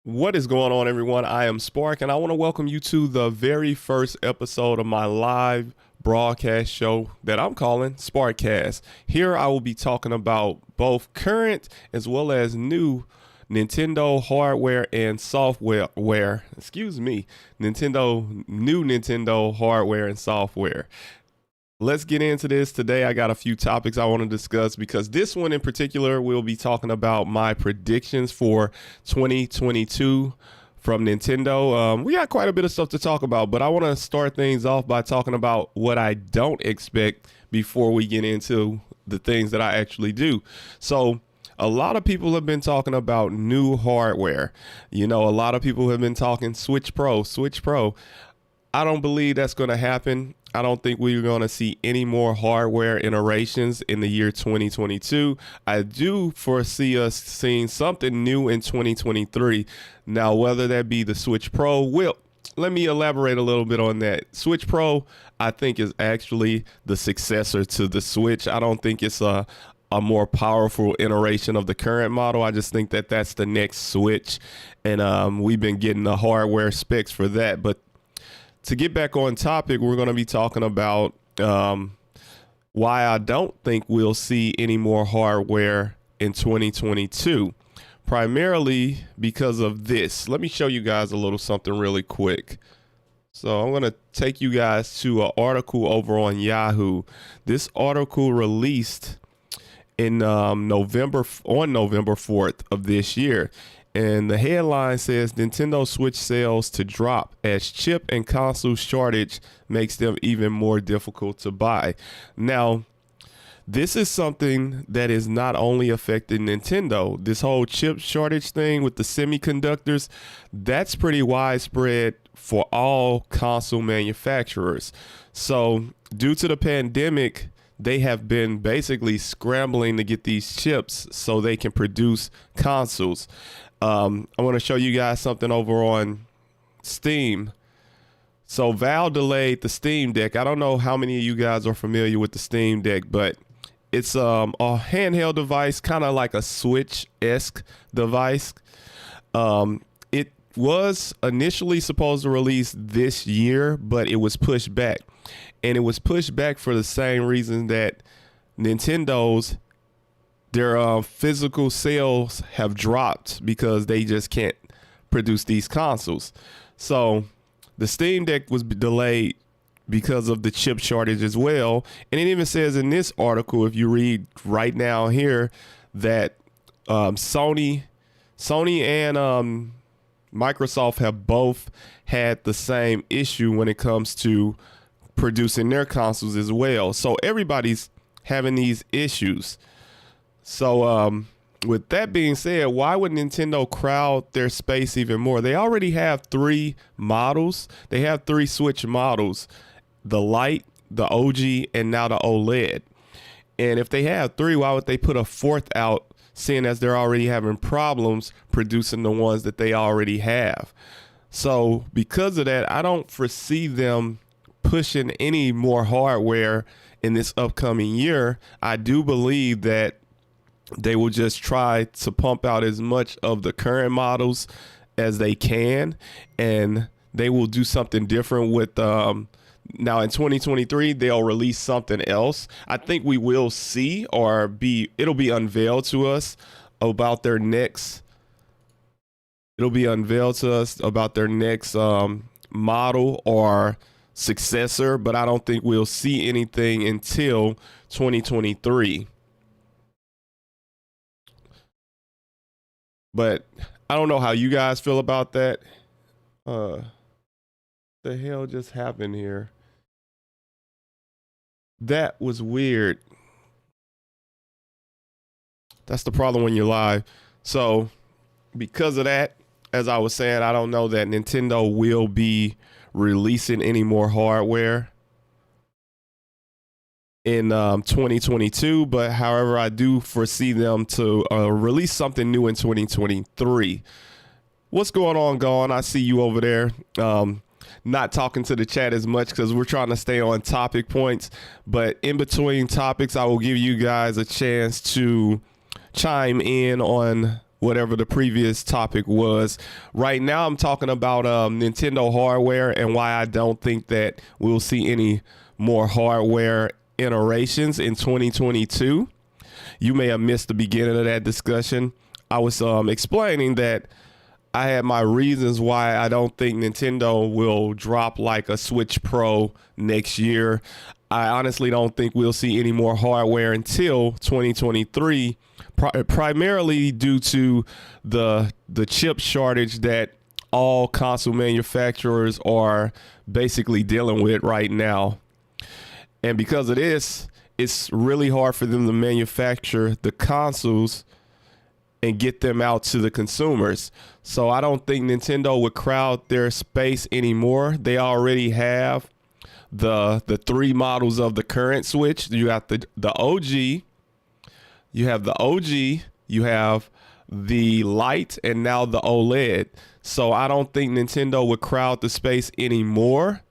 What is going on, everyone? I am Spark, and I want to welcome you to the very first episode of my live broadcast show that I'm calling Sparkcast. Here I will be talking about both current as well as new Nintendo hardware and software. New Nintendo hardware and software. Let's get into this. Today I got a few topics I want to discuss because this one in particular we'll be talking about my predictions for 2022 from Nintendo. We got quite a bit of stuff to talk about, but I want to start things off by talking about what I don't expect before we get into the things that I actually do. So a lot of people have been talking about new hardware. A lot of people have been talking Switch Pro. I don't believe that's going to happen. I don't think we're going to see any more hardware iterations in the year 2022. I do foresee us seeing something new in 2023. Now, whether that be the Switch Pro, let me elaborate a little bit on that. Switch Pro, I think, is actually the successor to the Switch. I don't think it's a more powerful iteration of the current model. I just think that that's the next Switch, and we've been getting the hardware specs for that. But to get back on topic, we're going to be talking about why I don't think we'll see any more hardware in 2022, primarily because of this. Let me show you guys a little something really quick. So I'm going to take you guys to an article over on Yahoo. This article released in November 4th of this year. And the headline says Nintendo Switch sales to drop as chip and console shortage makes them even more difficult to buy. Now, this is something that is not only affecting Nintendo. This whole chip shortage thing with the semiconductors, that's pretty widespread for all console manufacturers. So due to the pandemic, they have been basically scrambling to get these chips so they can produce consoles. I want to show you guys something over on Steam. So Valve delayed the Steam Deck. I don't know how many of you guys are familiar with the Steam Deck, but it's a handheld device, kind of like a Switch-esque device. It was initially supposed to release this year, but it was pushed back. And it was pushed back for the same reason that their physical sales have dropped because they just can't produce these consoles. So the Steam Deck was delayed because of the chip shortage as well. And it even says in this article, if you read right now here, that Sony and Microsoft have both had the same issue when it comes to producing their consoles as well. So everybody's having these issues. So with that being said, why would Nintendo crowd their space even more? They already have 3 models. They have 3 Switch models, the Lite, the OG, and now the OLED. And if they have 3, why would they put a 4th out, seeing as they're already having problems producing the ones that they already have? So because of that, I don't foresee them pushing any more hardware in this upcoming year. I do believe that they will just try to pump out as much of the current models as they can, and they will do something different with now in 2023 they'll release something else. I think we will see, it'll be unveiled to us about their next model or successor, but I don't think we'll see anything until 2023. But I don't know how you guys feel about that. The hell just happened here? That was weird. That's the problem when you're live. So because of that, as I was saying, I don't know that Nintendo will be releasing any more hardware in 2022, but however, I do foresee them to release something new in 2023. What's going on, Gone? I see you over there. Not talking to the chat as much because we're trying to stay on topic points, but in between topics, I will give you guys a chance to chime in on whatever the previous topic was. Right now, I'm talking about Nintendo hardware and why I don't think that we'll see any more hardware iterations in 2022. You may have missed the beginning of that discussion. I was explaining that I had my reasons why I don't think Nintendo will drop like a Switch Pro next year. I honestly don't think we'll see any more hardware until 2023, primarily due to the chip shortage that all console manufacturers are basically dealing with right now. And because of this, it's really hard for them to manufacture the consoles and get them out to the consumers. So I don't think Nintendo would crowd their space anymore. They already have the three models of the current Switch. You got the OG, you have the Lite, and now the OLED. So I don't think Nintendo would crowd the space anymore,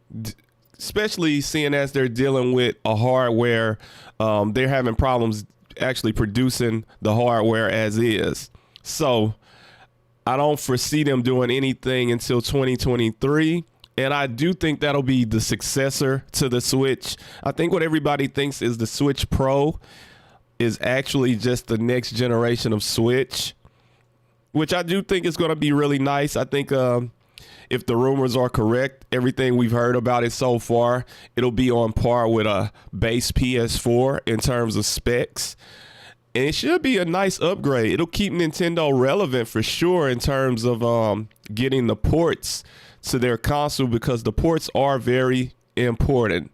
especially seeing as they're dealing with a hardware. They're having problems actually producing the hardware as is. So I don't foresee them doing anything until 2023. And I do think that'll be the successor to the Switch. I think what everybody thinks is the Switch Pro is actually just the next generation of Switch, which I do think is going to be really nice. I think if the rumors are correct, everything we've heard about it so far, it'll be on par with a base PS4 in terms of specs. And it should be a nice upgrade. It'll keep Nintendo relevant for sure in terms of getting the ports to their console, because the ports are very important.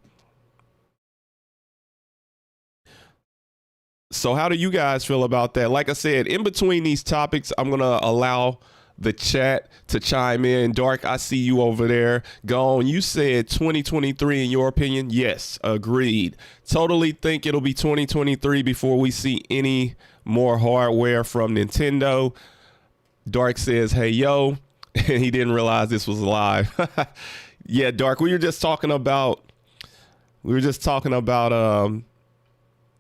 So how do you guys feel about that? Like I said, in between these topics, I'm going to allow the chat to chime in. Dark, I see you over there. Gone. You said 2023 in your opinion. Yes, agreed. Totally think it'll be 2023 before we see any more hardware from Nintendo. Dark says, hey, yo. And he didn't realize this was live. Yeah, Dark, we were just talking about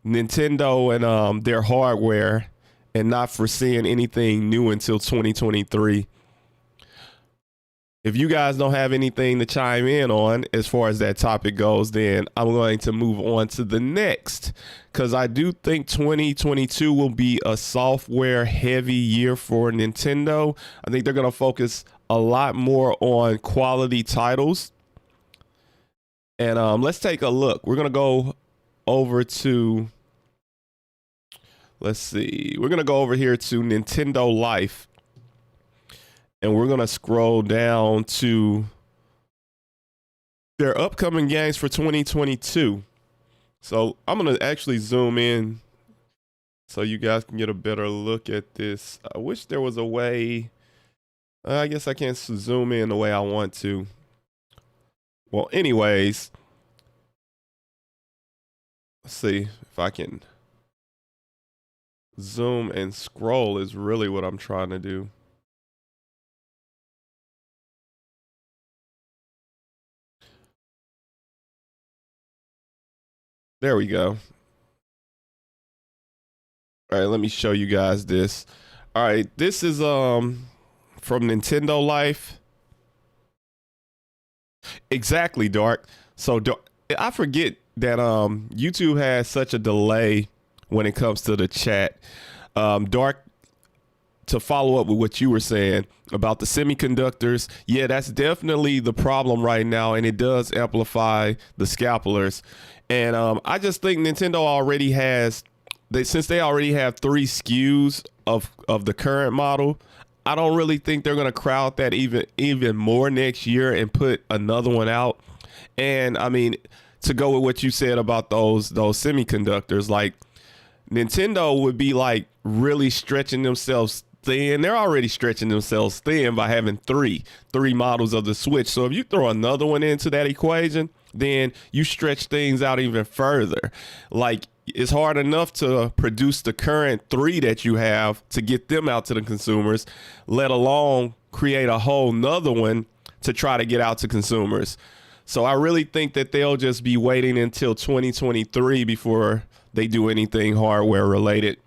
Nintendo and their hardware and not foreseeing anything new until 2023. If you guys don't have anything to chime in on as far as that topic goes, then I'm going to move on to the next, because I do think 2022 will be a software heavy year for Nintendo. I think they're going to focus a lot more on quality titles. And let's take a look. We're going to go over to, let's see, we're going to go over here to Nintendo Life. And we're going to scroll down to their upcoming games for 2022. So I'm going to actually zoom in so you guys can get a better look at this. I wish there was a way. I guess I can't zoom in the way I want to. Well, anyways, let's see if I can zoom and scroll is really what I'm trying to do. There we go. All right, let me show you guys this. All right, this is from Nintendo Life. Exactly, Dark. So I forget that YouTube has such a delay when it comes to the chat. Dark, to follow up with what you were saying about the semiconductors, yeah, that's definitely the problem right now, and it does amplify the scalpers. And I just think Nintendo already has, since they already have 3 SKUs of the current model, I don't really think they're going to crowd that even more next year and put another one out. And I mean, to go with what you said about those semiconductors, like Nintendo would be like really stretching themselves thin. They're already stretching themselves thin by having three models of the Switch. So if you throw another one into that equation, then you stretch things out even further. Like, it's hard enough to produce the current 3 that you have to get them out to the consumers, let alone create a whole nother one to try to get out to consumers. So I really think that they'll just be waiting until 2023 before they do anything hardware related.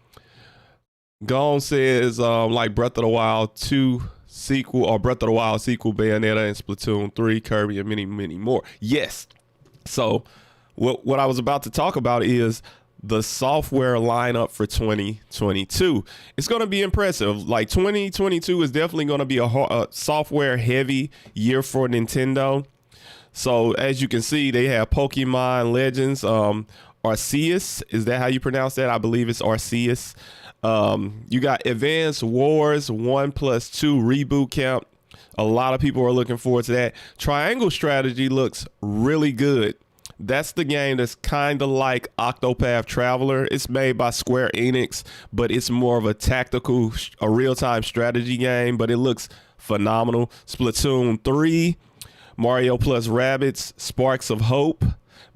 Gone says like Breath of the Wild 2 sequel or Breath of the Wild sequel, Bayonetta and Splatoon 3, Kirby, and many, many more. Yes. So what I was about to talk about is the software lineup for 2022. It's going to be impressive. Like 2022 is definitely going to be a software heavy year for Nintendo. So as you can see, they have Pokemon Legends, Arceus. Is that how you pronounce that? I believe it's Arceus. You got Advance Wars 1+2 Reboot Camp. A lot of people are looking forward to that. Triangle Strategy looks really good. That's the game that's kind of like Octopath Traveler. It's made by Square Enix, but it's more of a tactical, a real-time strategy game, but it looks phenomenal. Splatoon 3, Mario plus Rabbids, Sparks of Hope,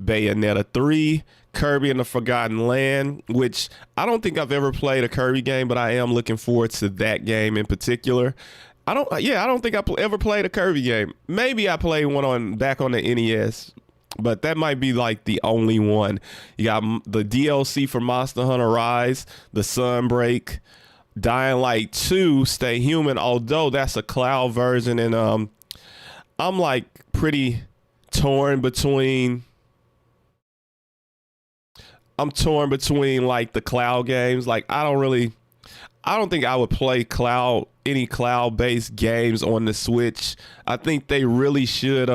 Bayonetta 3, Kirby and the Forgotten Land, which I don't think I've ever played a Kirby game, but I am looking forward to that game in particular. I don't think I ever played a Kirby game. Maybe I played one back on the NES, but that might be like the only one. You got the DLC for Monster Hunter Rise, the Sunbreak, Dying Light 2, Stay Human, although that's a cloud version, and I'm like pretty torn between like the cloud games. Like I don't think I would play any cloud-based games on the Switch. I think they really should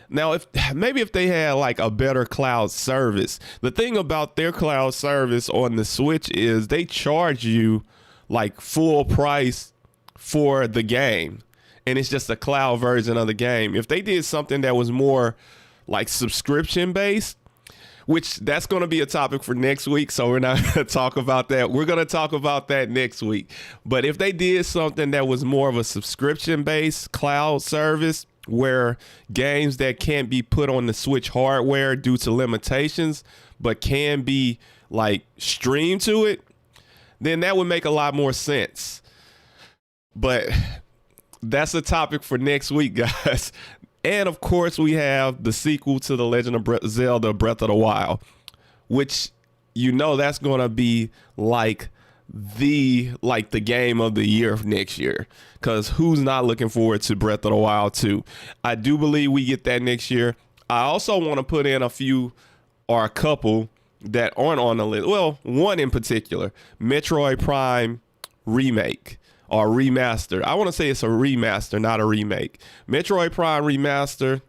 now if they had like a better cloud service. The thing about their cloud service on the Switch is they charge you like full price for the game, and it's just a cloud version of the game. If they did something that was more like subscription based, which that's going to be a topic for next week, so we're not going to talk about that. We're going to talk about that next week. But if they did something that was more of a subscription-based cloud service where games that can't be put on the Switch hardware due to limitations but can be like streamed to it, then that would make a lot more sense. But that's a topic for next week, guys. And of course, we have the sequel to The Legend of Zelda Breath of the Wild, which that's going to be like the game of the year next year, because who's not looking forward to Breath of the Wild 2? I do believe we get that next year. I also want to put in a couple that aren't on the list. Well, one in particular, Metroid Prime Remake. Or remaster. I want to say it's a remaster, not a remake. Metroid Prime Remaster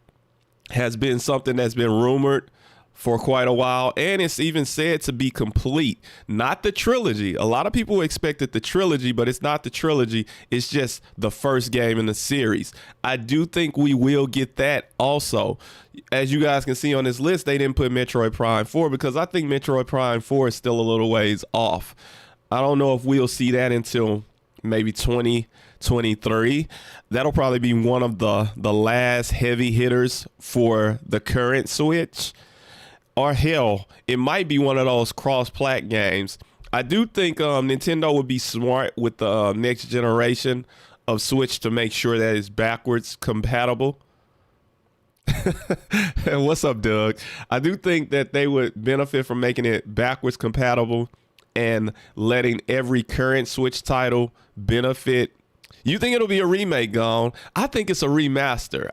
has been something that's been rumored for quite a while, and it's even said to be complete. Not the trilogy. A lot of people expected the trilogy, but it's not the trilogy. It's just the first game in the series. I do think we will get that also. As you guys can see on this list, they didn't put Metroid Prime 4 because I think Metroid Prime 4 is still a little ways off. I don't know if we'll see that until maybe 2023. That'll probably be one of the last heavy hitters for the current Switch. Or hell, it might be one of those cross-plat games. I do think Nintendo would be smart with the next generation of Switch to make sure that it's backwards compatible. What's up, Doug? I do think that they would benefit from making it backwards compatible and letting every current Switch title benefit. You think it'll be a remake, Gone? I think it's a remaster.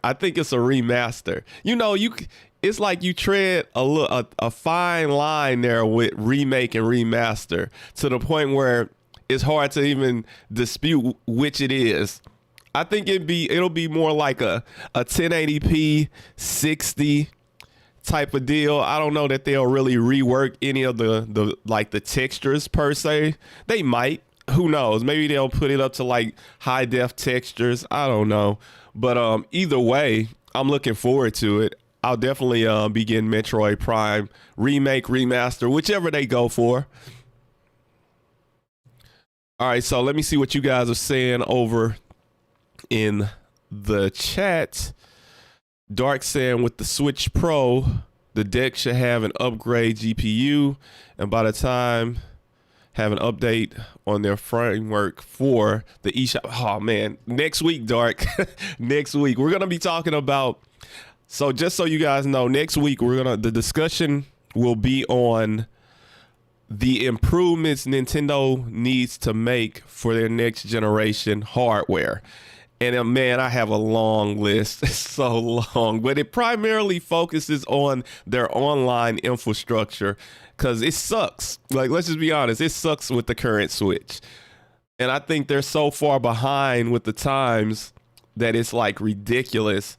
It's like you tread a fine line there with remake and remaster to the point where it's hard to even dispute which it is. I think it'll be more like a 1080p 60 type of deal. I don't know that they'll really rework any of the textures per se. They might. Who knows? Maybe they'll put it up to like high def textures. I don't know. But either way, I'm looking forward to it. I'll definitely be getting Metroid Prime remake, remaster, whichever they go for. All right, so let me see what you guys are saying over in the chat. Dark saying with the Switch Pro, the deck should have an upgrade GPU, and by the time have an update on their framework for the eShop. Oh man, next week, Dark. Next week we're gonna be talking about. So just so you guys know, next week the discussion will be on the improvements Nintendo needs to make for their next generation hardware. And man, I have a long list. It's so long, but it primarily focuses on their online infrastructure because it sucks. Like, let's just be honest, it sucks with the current Switch. And I think they're so far behind with the times that it's like ridiculous.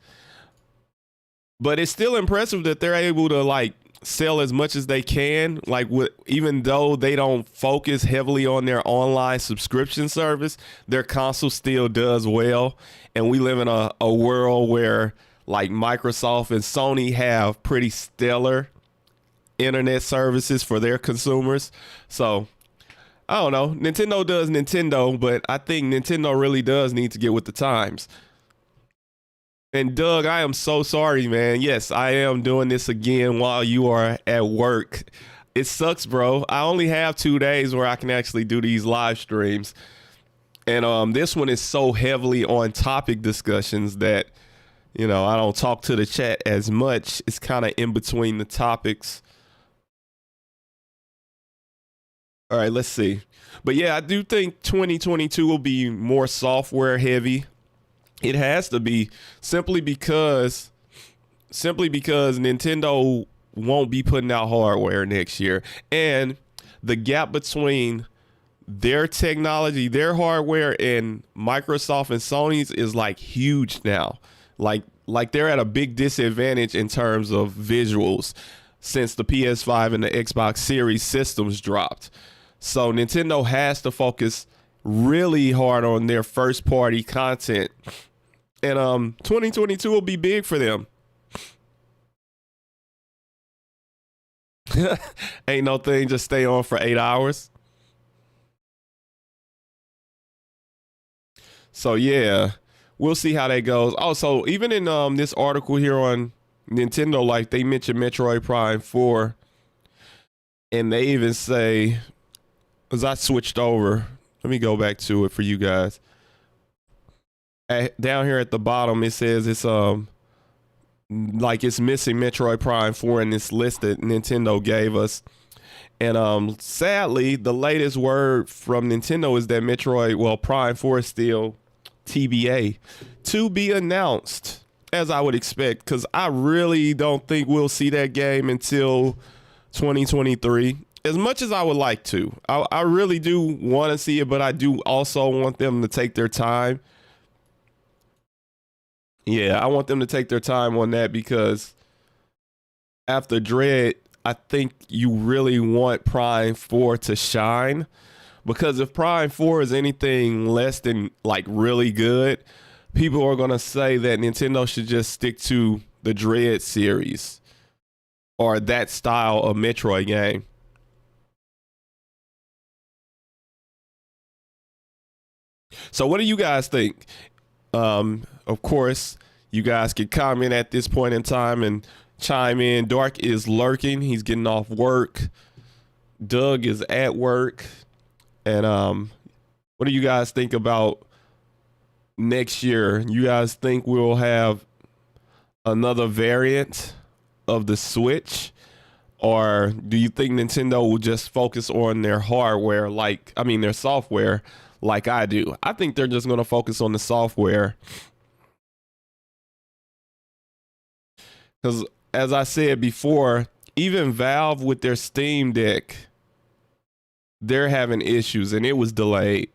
But it's still impressive that they're able to like sell as much as they can, like even though they don't focus heavily on their online subscription service, their console still does well. And we live in a world where like Microsoft and Sony have pretty stellar internet services for their consumers. So I don't know, Nintendo does Nintendo, but I think Nintendo really does need to get with the times. And Doug, I am so sorry, man. Yes, I am doing this again while you are at work. It sucks, bro. I only have 2 days where I can actually do these live streams. And this one is so heavily on topic discussions that, you know, I don't talk to the chat as much. It's kind of in between the topics. All right, let's see. But yeah, I do think 2022 will be more software heavy. It has to be simply because Nintendo won't be putting out hardware next year. And the gap between their technology, their hardware, and Microsoft and Sony's is like huge now. Like they're at a big disadvantage in terms of visuals since the PS5 and the Xbox Series systems dropped. So Nintendo has to focus really hard on their first party content. And 2022 will be big for them. Ain't no thing, just stay on for 8 hours. So yeah, we'll see how that goes. Also, even in this article here on Nintendo, like they mentioned Metroid Prime 4, and they even say, as I switched over, let me go back to it for you guys. Down here at the bottom, it says it's like it's missing Metroid Prime 4 in this list that Nintendo gave us. And sadly, the latest word from Nintendo is that Prime 4 is still TBA, to be announced, as I would expect, because I really don't think we'll see that game until 2023. As much as I would like to, I really do want to see it, but I do also want them to take their time. Yeah, I want them to take their time on that because after Dread, I think you really want Prime 4 to shine. Because if Prime 4 is anything less than like really good, people are going to say that Nintendo should just stick to the Dread series or that style of Metroid game. So what do you guys think? Of course, you guys can comment at this point in time and chime in. Dark is lurking. He's getting off work. Doug is at work. And what do you guys think about next year? You guys think we'll have another variant of the Switch? Or do you think Nintendo will just focus on their hardware, their software, like I do? I think they're just going to focus on the software. Because as I said before, even Valve with their Steam Deck, they're having issues and it was delayed.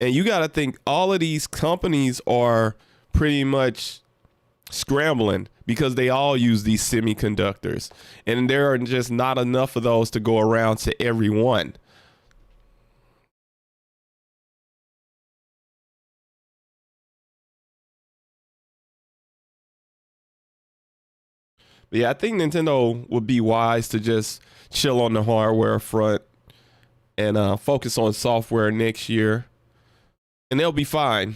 And you got to think all of these companies are pretty much scrambling because they all use these semiconductors. And there are just not enough of those to go around to everyone. Yeah, I think Nintendo would be wise to just chill on the hardware front and focus on software next year, and they'll be fine.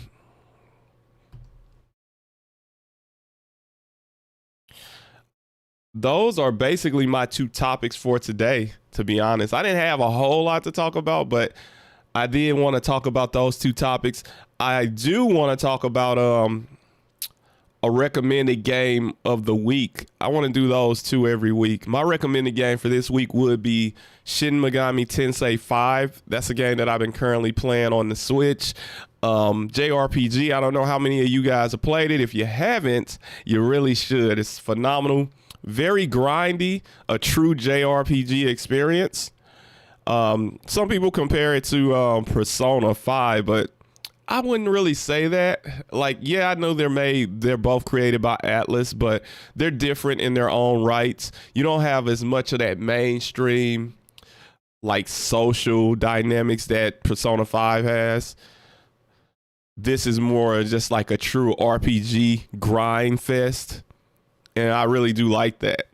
Those are basically my two topics for today, to be honest. I didn't have a whole lot to talk about, but I did want to talk about those two topics. I do want to talk about a recommended game of the week, I want to do those two every week. My recommended game for this week would be Shin Megami Tensei 5. That's a game that I've been currently playing on the Switch. JRPG, I don't know how many of you guys have played it. If you haven't, you really should. It's phenomenal. Very grindy, a true JRPG experience. Some people compare it to Persona 5, but I wouldn't really say that. Like, yeah, I know they're both created by Atlas, but they're different in their own rights. You don't have as much of that mainstream, like, social dynamics that Persona 5 has. This is more just like a true RPG grind fest, and I really do like that.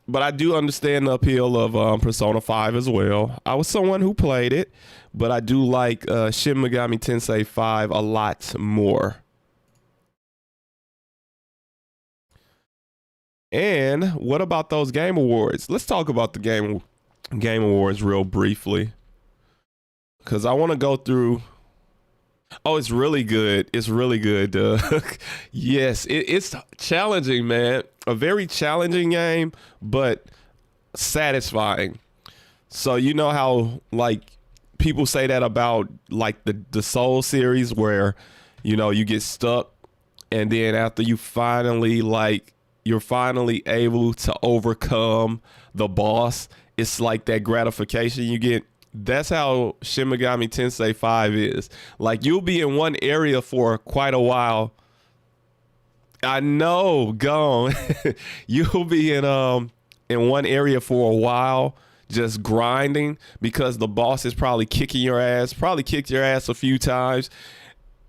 But I do understand the appeal of Persona 5 as well. I was someone who played it, but I do like Shin Megami Tensei 5 a lot more. And what about those Game Awards? Let's talk about the Game Awards real briefly, because I want to go through. Oh, it's really good. It's really good, Doug. Yes, it's challenging, man. A very challenging game, but satisfying. So you know how, like, people say that about, like, the Soul series, where, you know, you get stuck, and then after you're finally able to overcome the boss, it's like that gratification you get. That's how Shin Megami Tensei 5 is. Like, you'll be in one area for quite a while. I know, gone. You'll be in one area for a while, just grinding, because the boss is probably kicking your ass. Probably kicked your ass a few times,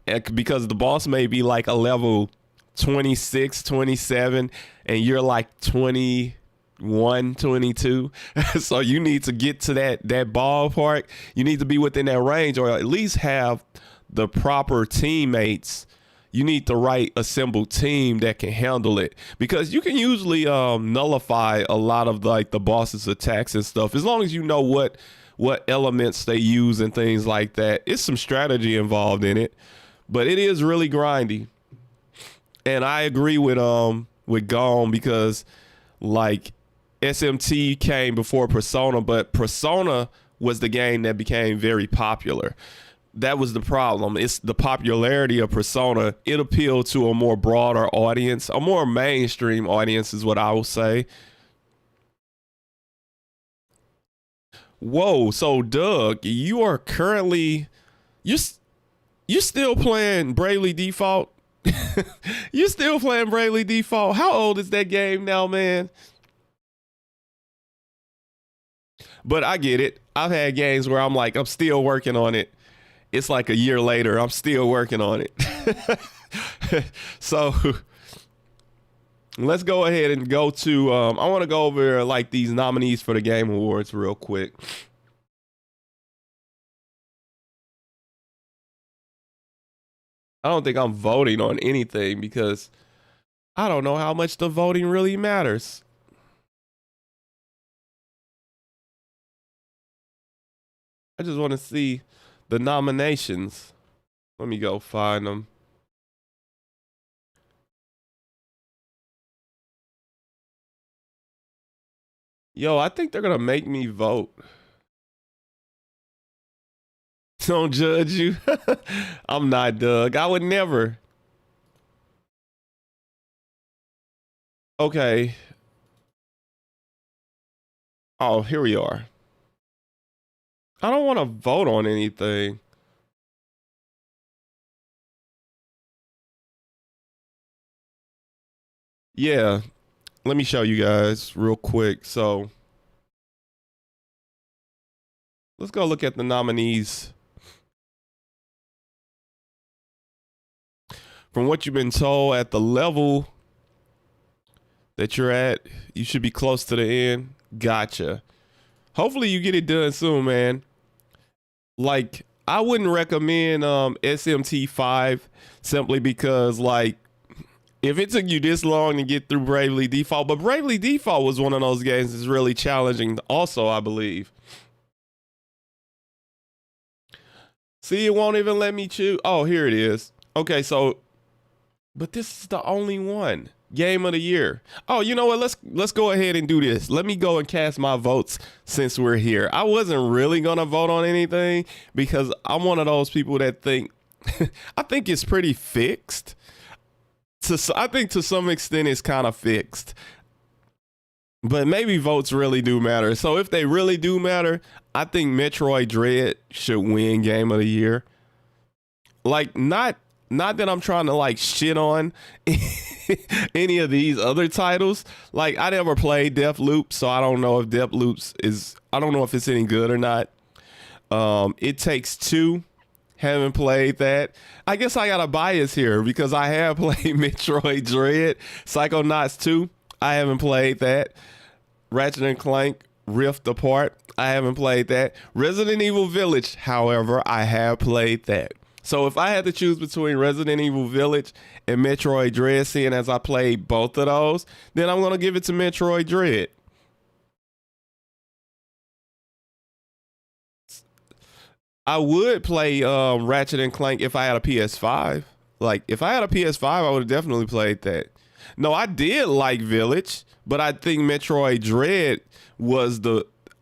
and because the boss may be like a level 26, 27, and you're like 21, 22. So you need to get to that ballpark. You need to be within that range, or at least have the proper teammates. You need the right assembled team that can handle it, because you can usually nullify a lot of like the boss's attacks and stuff, as long as you know what elements they use and things like that. It's some strategy involved in it, but it is really grindy. And I agree with Gone, because, like, SMT came before Persona, but Persona was the game that became very popular. That was the problem. It's the popularity of Persona. It appealed to a more broader audience, a more mainstream audience is what I will say. Whoa, so Doug, you are currently, you still playing Bravely Default? You still playing Bravely Default? How old is that game now, man? But I get it. I've had games where I'm like, I'm still working on it. It's like a year later, I'm still working on it. So let's go ahead and go to, I want to go over like these nominees for the Game Awards real quick. I don't think I'm voting on anything, because I don't know how much the voting really matters. I just want to see the nominations. Let me go find them. Yo, I think they're going to make me vote. Don't judge you. I'm not, Doug. I would never. Okay. Oh, here we are. I don't want to vote on anything. Yeah. Let me show you guys real quick. So let's go look at the nominees. From what you've been told, at the level that you're at, you should be close to the end. Gotcha. Hopefully you get it done soon, man. Like, I wouldn't recommend SMT 5, simply because, like, if it took you this long to get through Bravely Default, but Bravely Default was one of those games that's really challenging also, I believe. See, it won't even let me choose. Oh, here it is. Okay, so But this is the only one. Game of the year. Oh, you know what? Let's go ahead and do this. Let me go and cast my votes since we're here. I wasn't really gonna vote on anything because I'm one of those people that think I think it's pretty fixed. I think to some extent it's kind of fixed. But maybe votes really do matter. So if they really do matter, I think Metroid Dread should win Game of the Year. Like not that I'm trying to like shit on any of these other titles. Like I never played Deathloop, so I don't know if I don't know if it's any good or not. It Takes Two. Haven't played that. I guess I got a bias here because I have played Metroid Dread. Psychonauts 2. I haven't played that. Ratchet and Clank Rift Apart. I haven't played that. Resident Evil Village, however, I have played that. So if I had to choose between Resident Evil Village and Metroid Dread, seeing as I played both of those, then I'm going to give it to Metroid Dread. I would play Ratchet and Clank if I had a PS5. Like, if I had a PS5, I would have definitely played that. No, I did like Village, but I think Metroid Dread was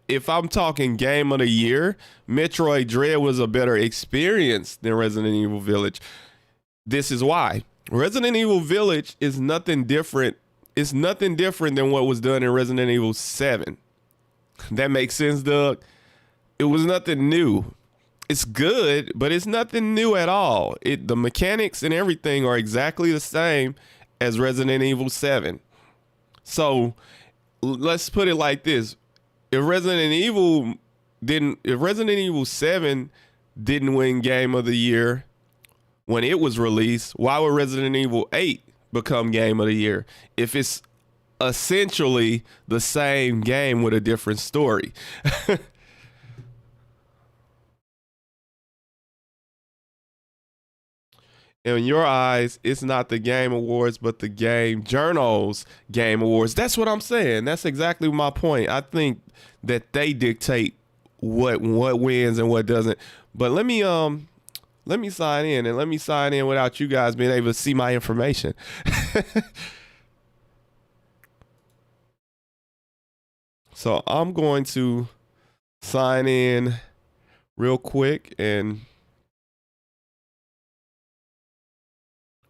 if I'm talking Game of the Year, Metroid Dread was a better experience than Resident Evil Village. This is why. Resident Evil Village is nothing different. It's nothing different than what was done in Resident Evil 7. That makes sense, Doug? It was nothing new. It's good, but it's nothing new at all. The mechanics and everything are exactly the same as Resident Evil 7. So let's put it like this. If Resident Evil 7 didn't win Game of the Year when it was released, why would Resident Evil 8 become Game of the Year? If it's essentially the same game with a different story. In your eyes, it's not the Game Awards, but the Game Journal's Game Awards. That's what I'm saying. That's exactly my point. I think that they dictate what wins and what doesn't. But let me sign in, and let me sign in without you guys being able to see my information. So I'm going to sign in real quick, and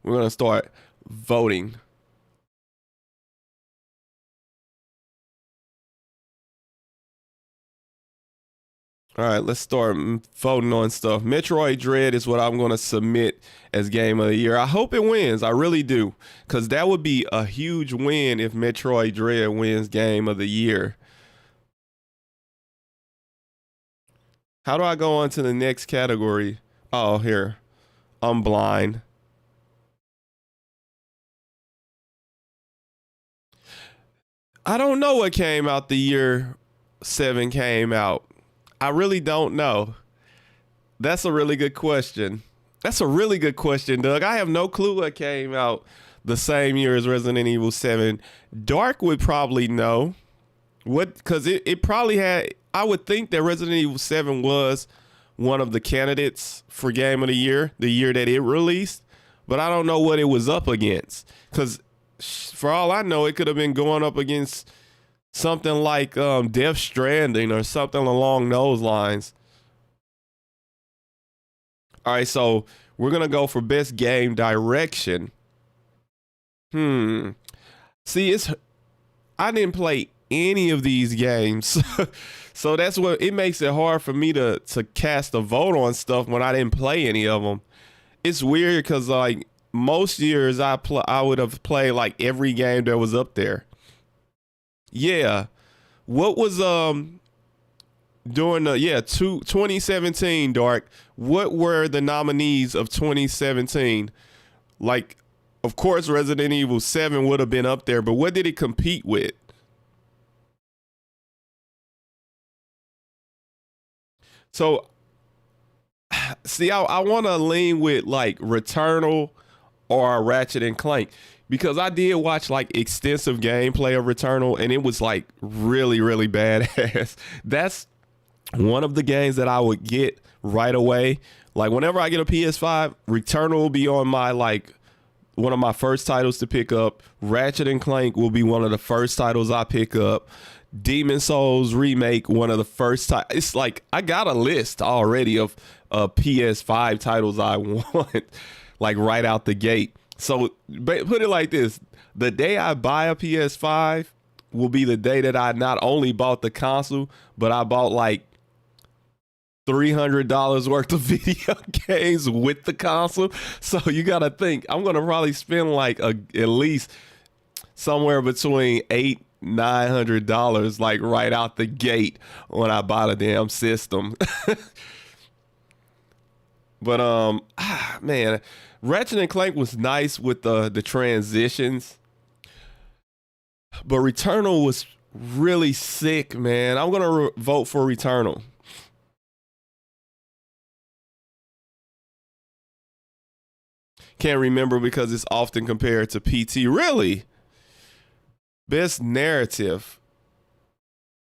we're going to start voting. All right, let's start voting on stuff. Metroid Dread is what I'm going to submit as Game of the Year. I hope it wins. I really do. Because that would be a huge win if Metroid Dread wins Game of the Year. How do I go on to the next category? Oh, here. I'm blind. I don't know what came out the year 7 came out. I really don't know. That's a really good question. That's a really good question, Doug. I have no clue what came out the same year as Resident Evil 7. Dark would probably know. Because it probably had, I would think that Resident Evil 7 was one of the candidates for Game of the year that it released. But I don't know what it was up against. Because for all I know, it could have been going up against something like Death Stranding or something along those lines. All right, so we're going to go for Best Game Direction. See, I didn't play any of these games. So that's what it makes it hard for me to cast a vote on stuff when I didn't play any of them. It's weird because like most years I would have played like every game that was up there. Yeah. What was during the 2017, Dark, what were the nominees of 2017? Like, of course Resident Evil 7 would have been up there, but what did it compete with? So see, I want to lean with like Returnal or Ratchet and Clank, because I did watch like extensive gameplay of Returnal and it was like really, really badass. That's one of the games that I would get right away. Like whenever I get a PS5, Returnal will be on my like one of my first titles to pick up. Ratchet and Clank will be one of the first titles I pick up. Demon Souls remake, one of the first time. It's like I got a list already of PS5 titles I want, like right out the gate. So put it like this: the day I buy a PS5 will be the day that I not only bought the console, but I bought like $300 worth of video games with the console. So you gotta think I'm gonna probably spend like at least somewhere between $800-900 like right out the gate when I buy the damn system. But man, Ratchet and Clank was nice with the transitions, but Returnal was really sick, man. I'm gonna vote for Returnal. Can't remember because it's often compared to PT. Really? Best narrative.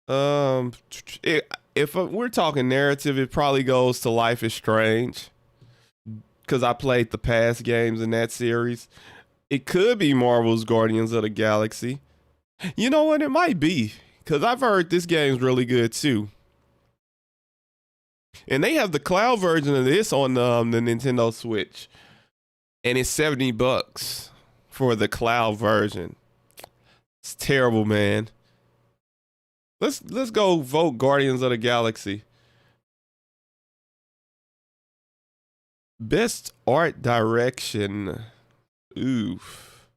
If we're talking narrative, it probably goes to Life is Strange because I played the past games in that series. It could be Marvel's Guardians of the Galaxy. You know what? It might be because I've heard this game's really good too. And they have the cloud version of this on the Nintendo Switch, and it's $70 for the cloud version. It's terrible, man. Let's go vote Guardians of the Galaxy. Best art direction. Oof.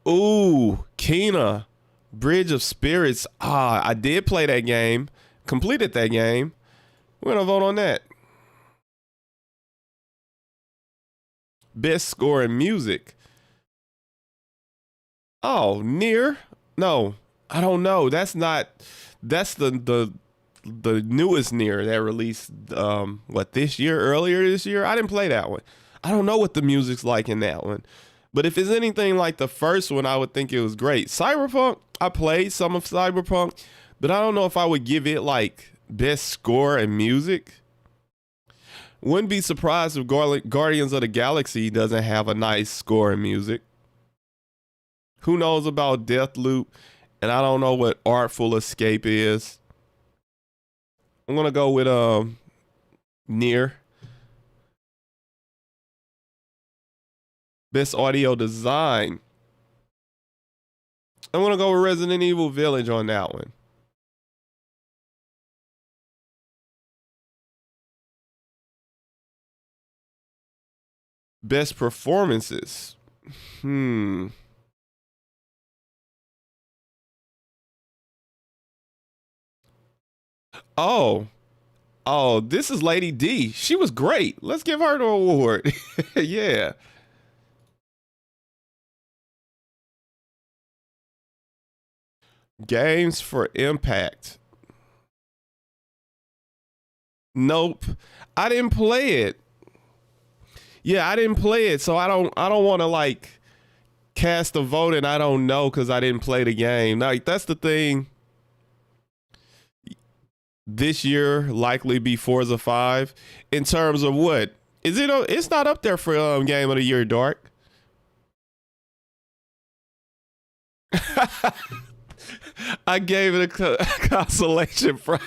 Ooh, Kena, Bridge of Spirits. I did play that game. Completed that game. We're gonna vote on that. Best score in music. Oh, Nier? No, I don't know. That's the newest Nier that released earlier this year. I didn't play that one. I don't know what the music's like in that one. But if it's anything like the first one, I would think it was great. Cyberpunk, I played some of Cyberpunk, but I don't know if I would give it like best score and music. Wouldn't be surprised if Guardians of the Galaxy doesn't have a nice score and music. Who knows about Deathloop? And I don't know what Artful Escape is. I'm gonna go with Nier. Best audio design. I'm gonna go with Resident Evil Village on that one. Best performances. Oh, this is Lady D. She was great. Let's give her the award. Yeah. Games for Impact. Nope. I didn't play it. Yeah, I didn't play it, so I don't want to like cast a vote and I don't know because I didn't play the game. Like that's the thing. This year likely be Forza 5 in terms of what is it? It's not up there for game of the year, Dark. I gave it a consolation prize.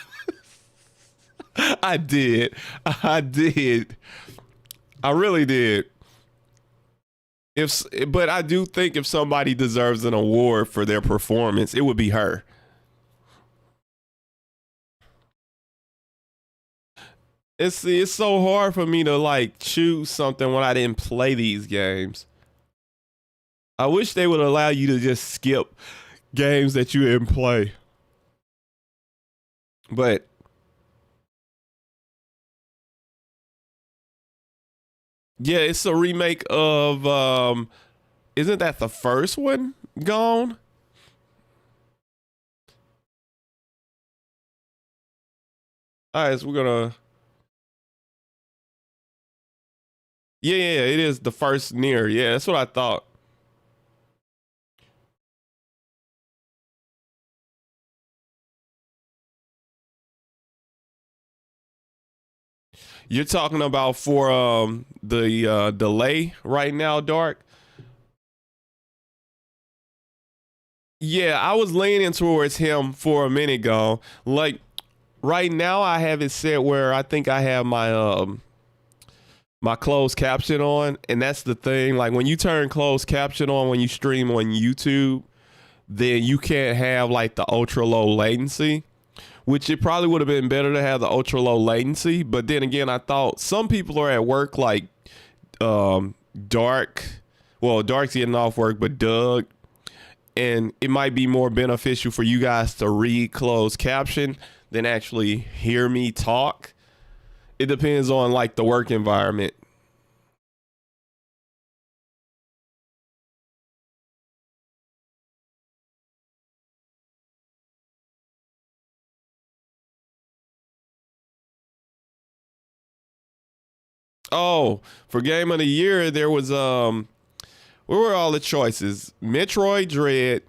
I did. I really did. But I do think if somebody deserves an award for their performance, it would be her. It's so hard for me to like choose something when I didn't play these games. I wish they would allow you to just skip games that you didn't play. But yeah, it's a remake of isn't that the first one gone? All right, so we're gonna yeah, it is the first Nier. Yeah, that's what I thought. You're talking about for the delay right now, Dark. Yeah, I was leaning towards him for a minute ago. Like right now, I have it set where I think I have my closed caption on, and that's the thing. Like when you turn closed caption on when you stream on YouTube, then you can't have like the ultra low latency. Which it probably would have been better to have the ultra low latency. But then again, I thought some people are at work like um, Dark. Well, Dark's getting off work, but Doug. And it might be more beneficial for you guys to read closed caption than actually hear me talk. It depends on like the work environment. Oh, for game of the year, there was where were all the choices? Metroid Dread.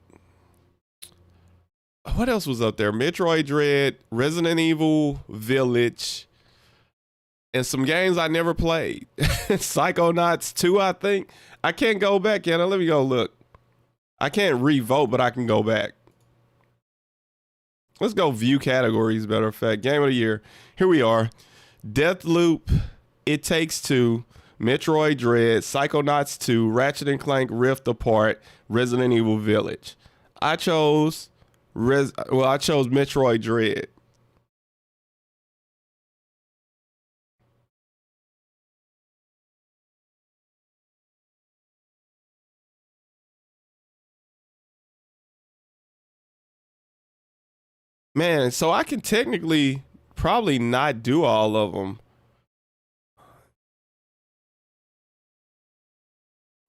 What else was up there? Metroid Dread, Resident Evil Village, and some games I never played. Psychonauts 2, I think. I can't go back yet. Let me go look. I can't revote, but I can go back. Let's go view categories, matter of fact. Game of the year. Here we are. Deathloop, It Takes Two, Metroid Dread, Psychonauts 2, Ratchet and Clank Rift Apart, Resident Evil Village. I chose I chose Metroid Dread. Man, so I can technically probably not do all of them.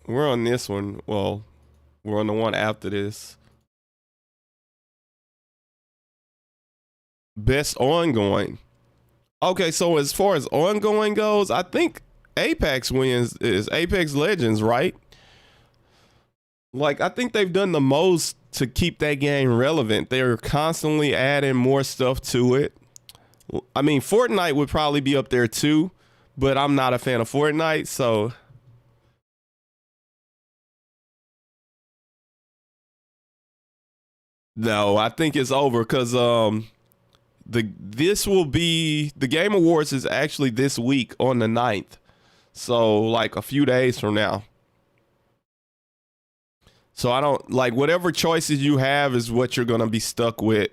We're on this one. Well, we're on the one after this. Best ongoing. Okay, so as far as ongoing goes, I think Apex wins is Apex Legends, right? Like I think they've done the most to keep that game relevant. They're constantly adding more stuff to it. I mean, Fortnite would probably be up there too, but I'm not a fan of Fortnite, so no, I think it's over because the Game Awards is actually this week on the 9th. So like a few days from now. So I don't like whatever choices you have is what you're gonna be stuck with.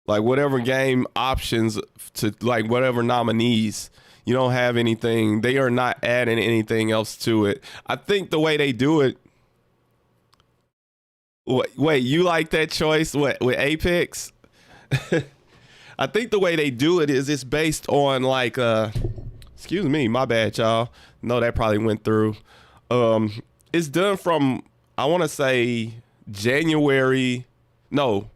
Like whatever game options to like whatever nominees. You don't have anything. They are not adding anything else to it. I think the way they do it. Wait, you like that choice? What with Apex? I think the way they do it is it's based on like excuse me, my bad, y'all. No, that probably went through. It's done from I want to say January. No,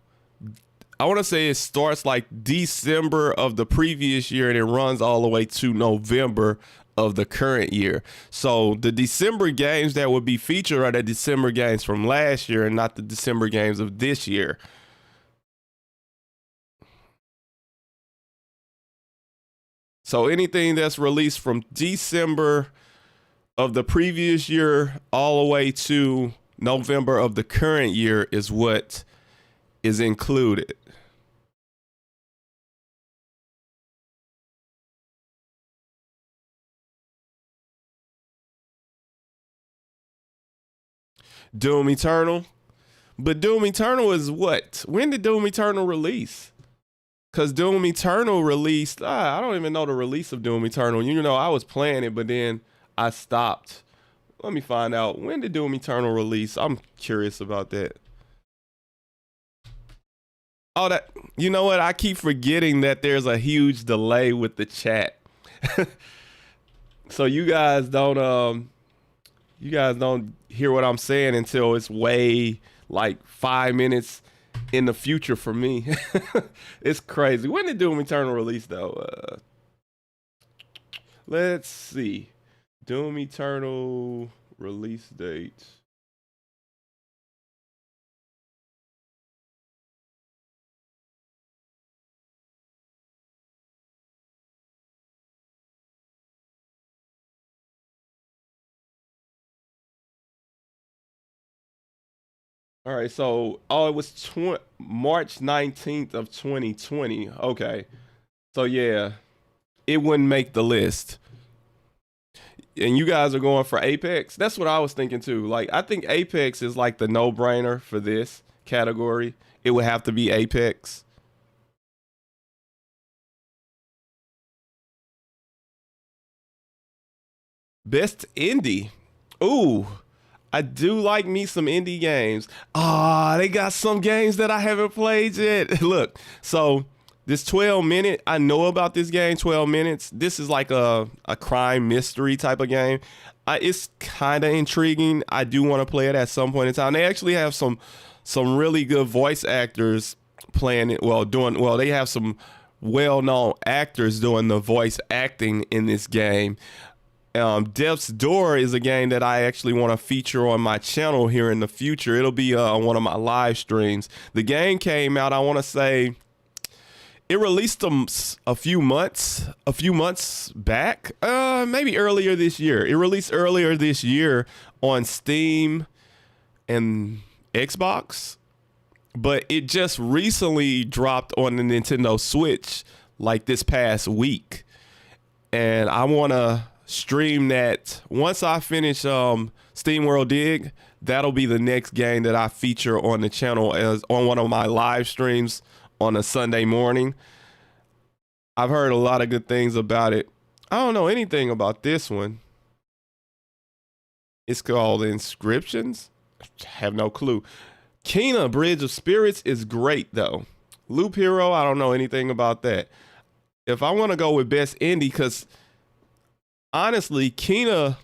I want to say it starts like December of the previous year and it runs all the way to November of the current year. So the December games that would be featured are the December games from last year and not the December games of this year. So anything that's released from December of the previous year all the way to November of the current year is what is included. Doom Eternal. But Doom Eternal is what? When did Doom Eternal release? Because Doom Eternal released, I don't even know the release of Doom Eternal. You know, I was playing it, but then I stopped. Let me find out. When did Doom Eternal release? I'm curious about that. Oh, that, you know what? I keep forgetting that there's a huge delay with the chat. So you guys don't hear what I'm saying until it's way like 5 minutes in the future for me. It's crazy. When did Doom Eternal release though? Let's see. Doom Eternal release date. All right, so it was March 19th of 2020. Okay. So yeah, it wouldn't make the list. And you guys are going for Apex? That's what I was thinking too. Like I think Apex is like the no-brainer for this category. It would have to be Apex. Best indie. Ooh, I do like me some indie games. They got some games that I haven't played yet. Look, so this 12 minute, I know about this game, 12 minutes. This is like a crime mystery type of game. It's kind of intriguing. I do want to play it at some point in time. They actually have some really good voice actors playing it. They have some well-known actors doing the voice acting in this game. Death's Door is a game that I actually want to feature on my channel here in the future. It'll be on one of my live streams. The game came out, I want to say, it released a few months back, maybe earlier this year. It released earlier this year on Steam and Xbox, but it just recently dropped on the Nintendo Switch like this past week. And I want to stream that once I finish Steam World Dig. That'll be the next game that I feature on the channel as on one of my live streams on a Sunday morning. I've heard a lot of good things about it. I don't know anything about this one. It's called Inscriptions. I have no clue. Kena Bridge of Spirits is great though. Loop Hero, I don't know anything about that. If I want to go with best indie, because honestly, Kena,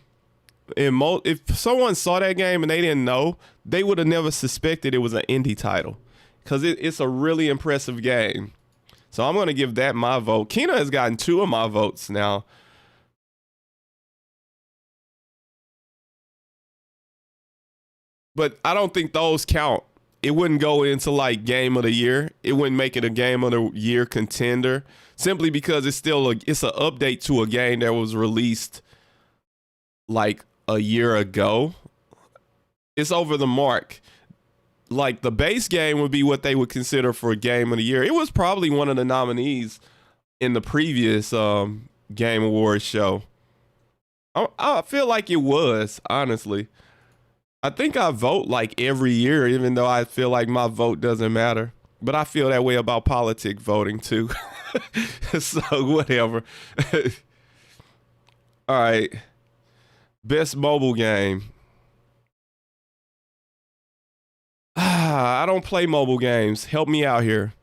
if someone saw that game and they didn't know, they would have never suspected it was an indie title, because it's a really impressive game. So I'm going to give that my vote. Kena has gotten 2 of my votes now. But I don't think those count. It wouldn't go into like game of the year. It wouldn't make it a game of the year contender, simply because it's an update to a game that was released like a year ago. It's over the mark. Like the base game would be what they would consider for a game of the year. It was probably one of the nominees in the previous Game Awards show. I feel like it was, honestly. I think I vote like every year, even though I feel like my vote doesn't matter. But I feel that way about politic voting too. So whatever. All right. Best mobile game. I don't play mobile games. Help me out here.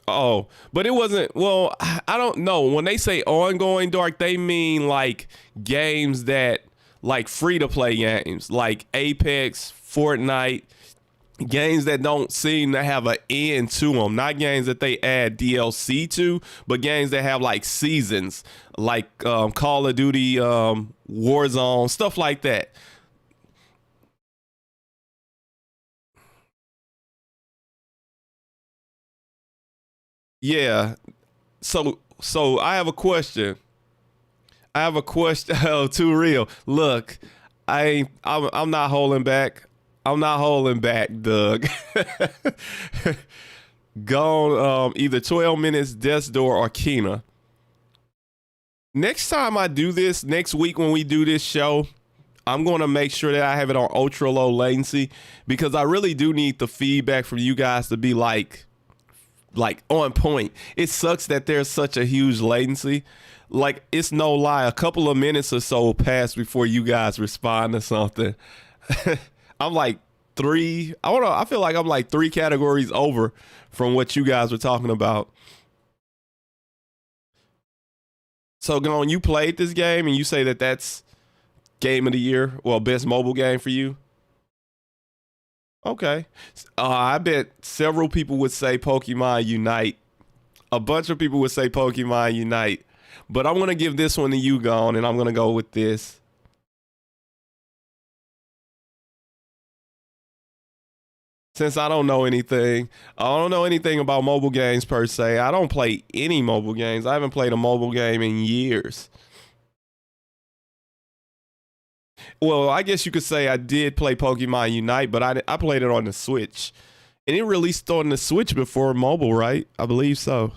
Oh, but it wasn't. Well, I don't know. When they say ongoing dark, they mean like games that, like free to play games, like Apex, Fortnite, games that don't seem to have an end to them. Not games that they add DLC to, but games that have like seasons, like Call of Duty, Warzone, stuff like that. Yeah. So I have a question. I have a question. Oh, too real. Look, I'm not holding back. I'm not holding back, Doug. Gone either 12 minutes, Death's Door, or Kena. Next time I do this, next week when we do this show, I'm going to make sure that I have it on ultra low latency, because I really do need the feedback from you guys to be like on point. It sucks that there's such a huge latency. Like, it's no lie, a couple of minutes or so pass before you guys respond to something. I'm like I don't know, I feel like I'm like 3 categories over from what you guys were talking about. So Gon, you played this game and you say that that's game of the year, well, best mobile game for you? Okay. I bet several people would say Pokemon Unite. A bunch of people would say Pokemon Unite. But I'm going to give this one to you, Gon, and I'm going to go with this. Since I don't know anything about mobile games per se. I don't play any mobile games. I haven't played a mobile game in years. Well, I guess you could say I did play Pokemon Unite, but I played it on the Switch. And it released on the Switch before mobile, right? I believe so.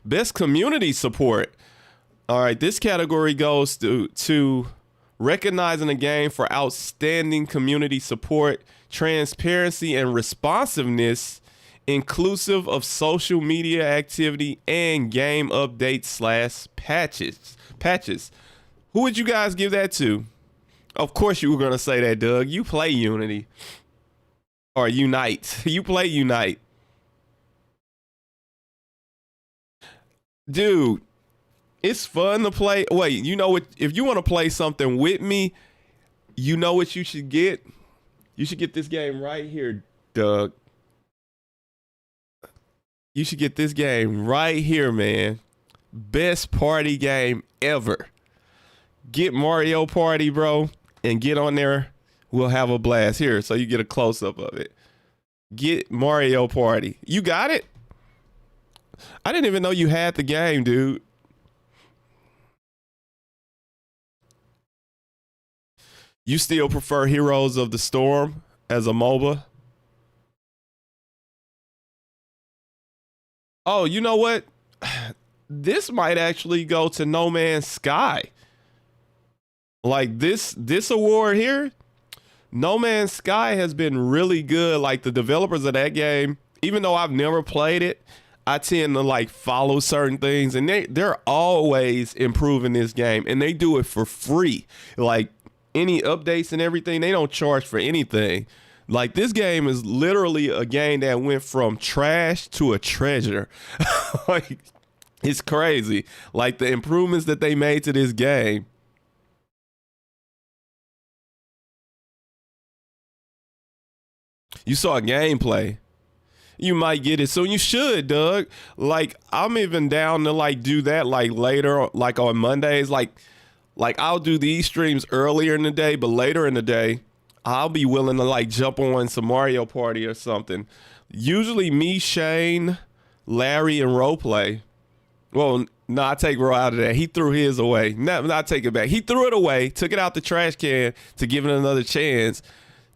Best community support. All right, this category goes to recognizing a game for outstanding community support, transparency, and responsiveness, inclusive of social media activity and game updates slash patches. Who would you guys give that to? Of course you were gonna say that, Doug. You play Unity or Unite. You play Unite, dude. It's fun to play. Wait, you know what? If you want to play something with me, you know what you should get? You should get this game right here, Doug. You should get this game right here, man. Best party game ever. Get Mario Party, bro, and get on there. We'll have a blast here, so you get a close-up of it. Get Mario Party. You got it? I didn't even know you had the game, dude. You still prefer Heroes of the Storm as a MOBA? Oh, you know what? This might actually go to No Man's Sky. Like this award here, No Man's Sky has been really good. Like the developers of that game, even though I've never played it, I tend to like follow certain things, and they're always improving this game, and they do it for free. Like any updates and everything, they don't charge for anything. Like this game is literally a game that went from trash to a treasure. Like it's crazy. Like the improvements that they made to this game. You saw gameplay. You might get it soon. You should, Doug. Like I'm even down to like do that like later, like on Mondays. Like I'll do these streams earlier in the day, but later in the day, I'll be willing to like jump on some Mario Party or something. Usually me, Shane, Larry, and Roleplay. Well, no, I take Ro out of that. He threw his away. No, I take it back. He threw it away, took it out the trash can to give it another chance,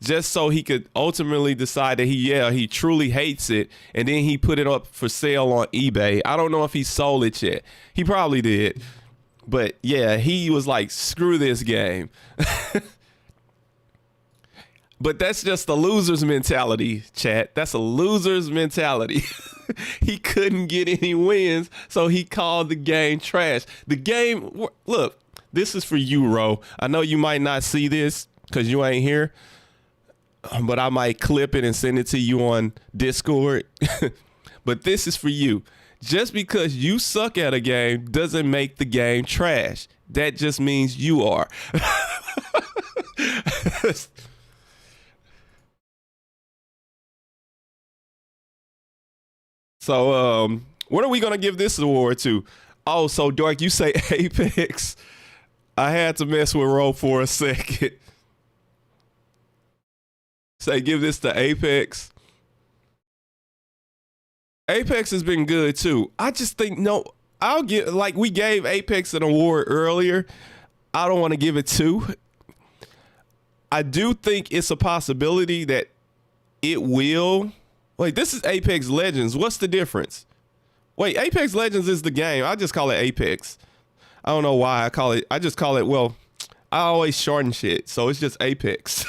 just so he could ultimately decide that he truly hates it, and then he put it up for sale on eBay. I don't know if he sold it yet. He probably did. But yeah, he was like, screw this game. But that's just a loser's mentality, chat. That's a loser's mentality. He couldn't get any wins, so he called the game trash. The game, look, this is for you, Ro. I know you might not see this because you ain't here, but I might clip it and send it to you on Discord. But this is for you. Just because you suck at a game doesn't make the game trash. That just means you are. So, what are we going to give this award to? Oh, so Dark, you say Apex. I had to mess with Ro for a second. Say, give this to Apex. Apex has been good too. I just think, no, I'll get, like we gave Apex an award earlier. I don't want to give it two. I do think it's a possibility that it will. Wait, this is Apex Legends. What's the difference? Wait, Apex Legends is the game. I just call it Apex. I don't know why I just call it, well, I always shorten shit, so it's just Apex.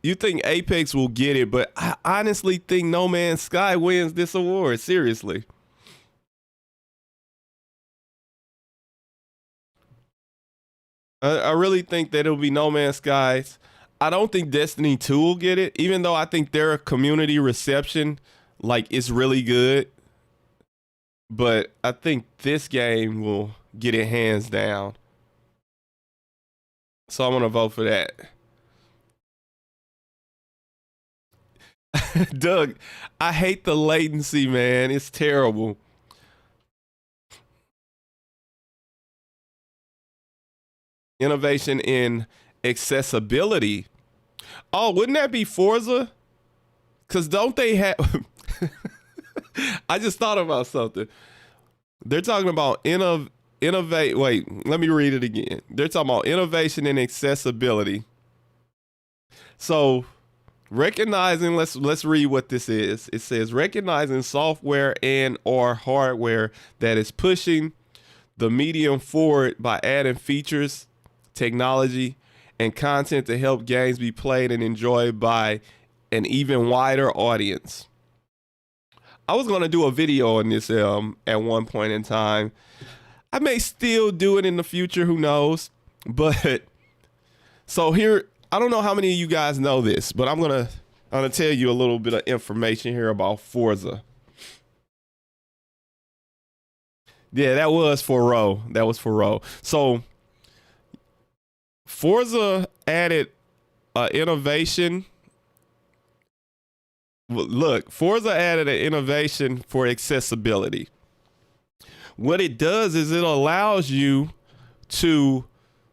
You think Apex will get it, but I honestly think No Man's Sky wins this award, seriously. I really think that it'll be No Man's Skies. I don't think Destiny 2 will get it, even though I think their community reception, like, is really good. But I think this game will get it hands down. So I'm going to vote for that. Doug, I hate the latency, man. It's terrible. Innovation in accessibility. Oh, wouldn't that be Forza? Because don't they have... I just thought about something. They're talking about innovate. Wait, let me read it again. They're talking about innovation and accessibility. So recognizing, let's read what this is. It says recognizing software and or hardware that is pushing the medium forward by adding features, technology, and content to help games be played and enjoyed by an even wider audience. I was going to do a video on this at one point in time. I may still do it in the future, who knows? But so here, I don't know how many of you guys know this, but I'm gonna tell you a little bit of information here about Forza. Yeah, that was for Row. That was for Row. So Forza added innovation. Look, Forza added an innovation for accessibility. What it does is it allows you to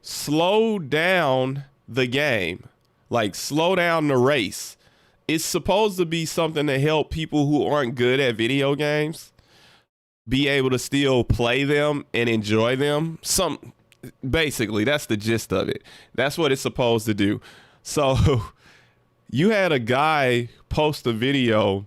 slow down the game, like slow down the race. It's supposed to be something to help people who aren't good at video games be able to still play them and enjoy them. Basically, that's the gist of it. That's what it's supposed to do. So you had a guy post a video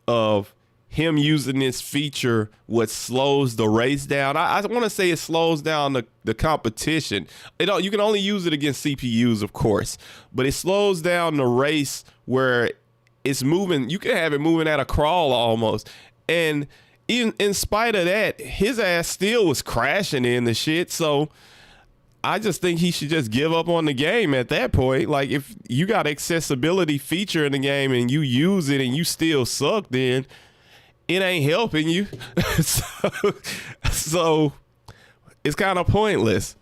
of him using this feature, what slows the race down. I want to say it slows down the competition. You can only use it against CPUs, of course, but it slows down the race where it's moving. You can have it moving at a crawl almost. And even in spite of that, his ass still was crashing in the shit. So I just think he should just give up on the game at that point. Like, if you got accessibility feature in the game and you use it and you still suck, then it ain't helping you. so it's kind of pointless.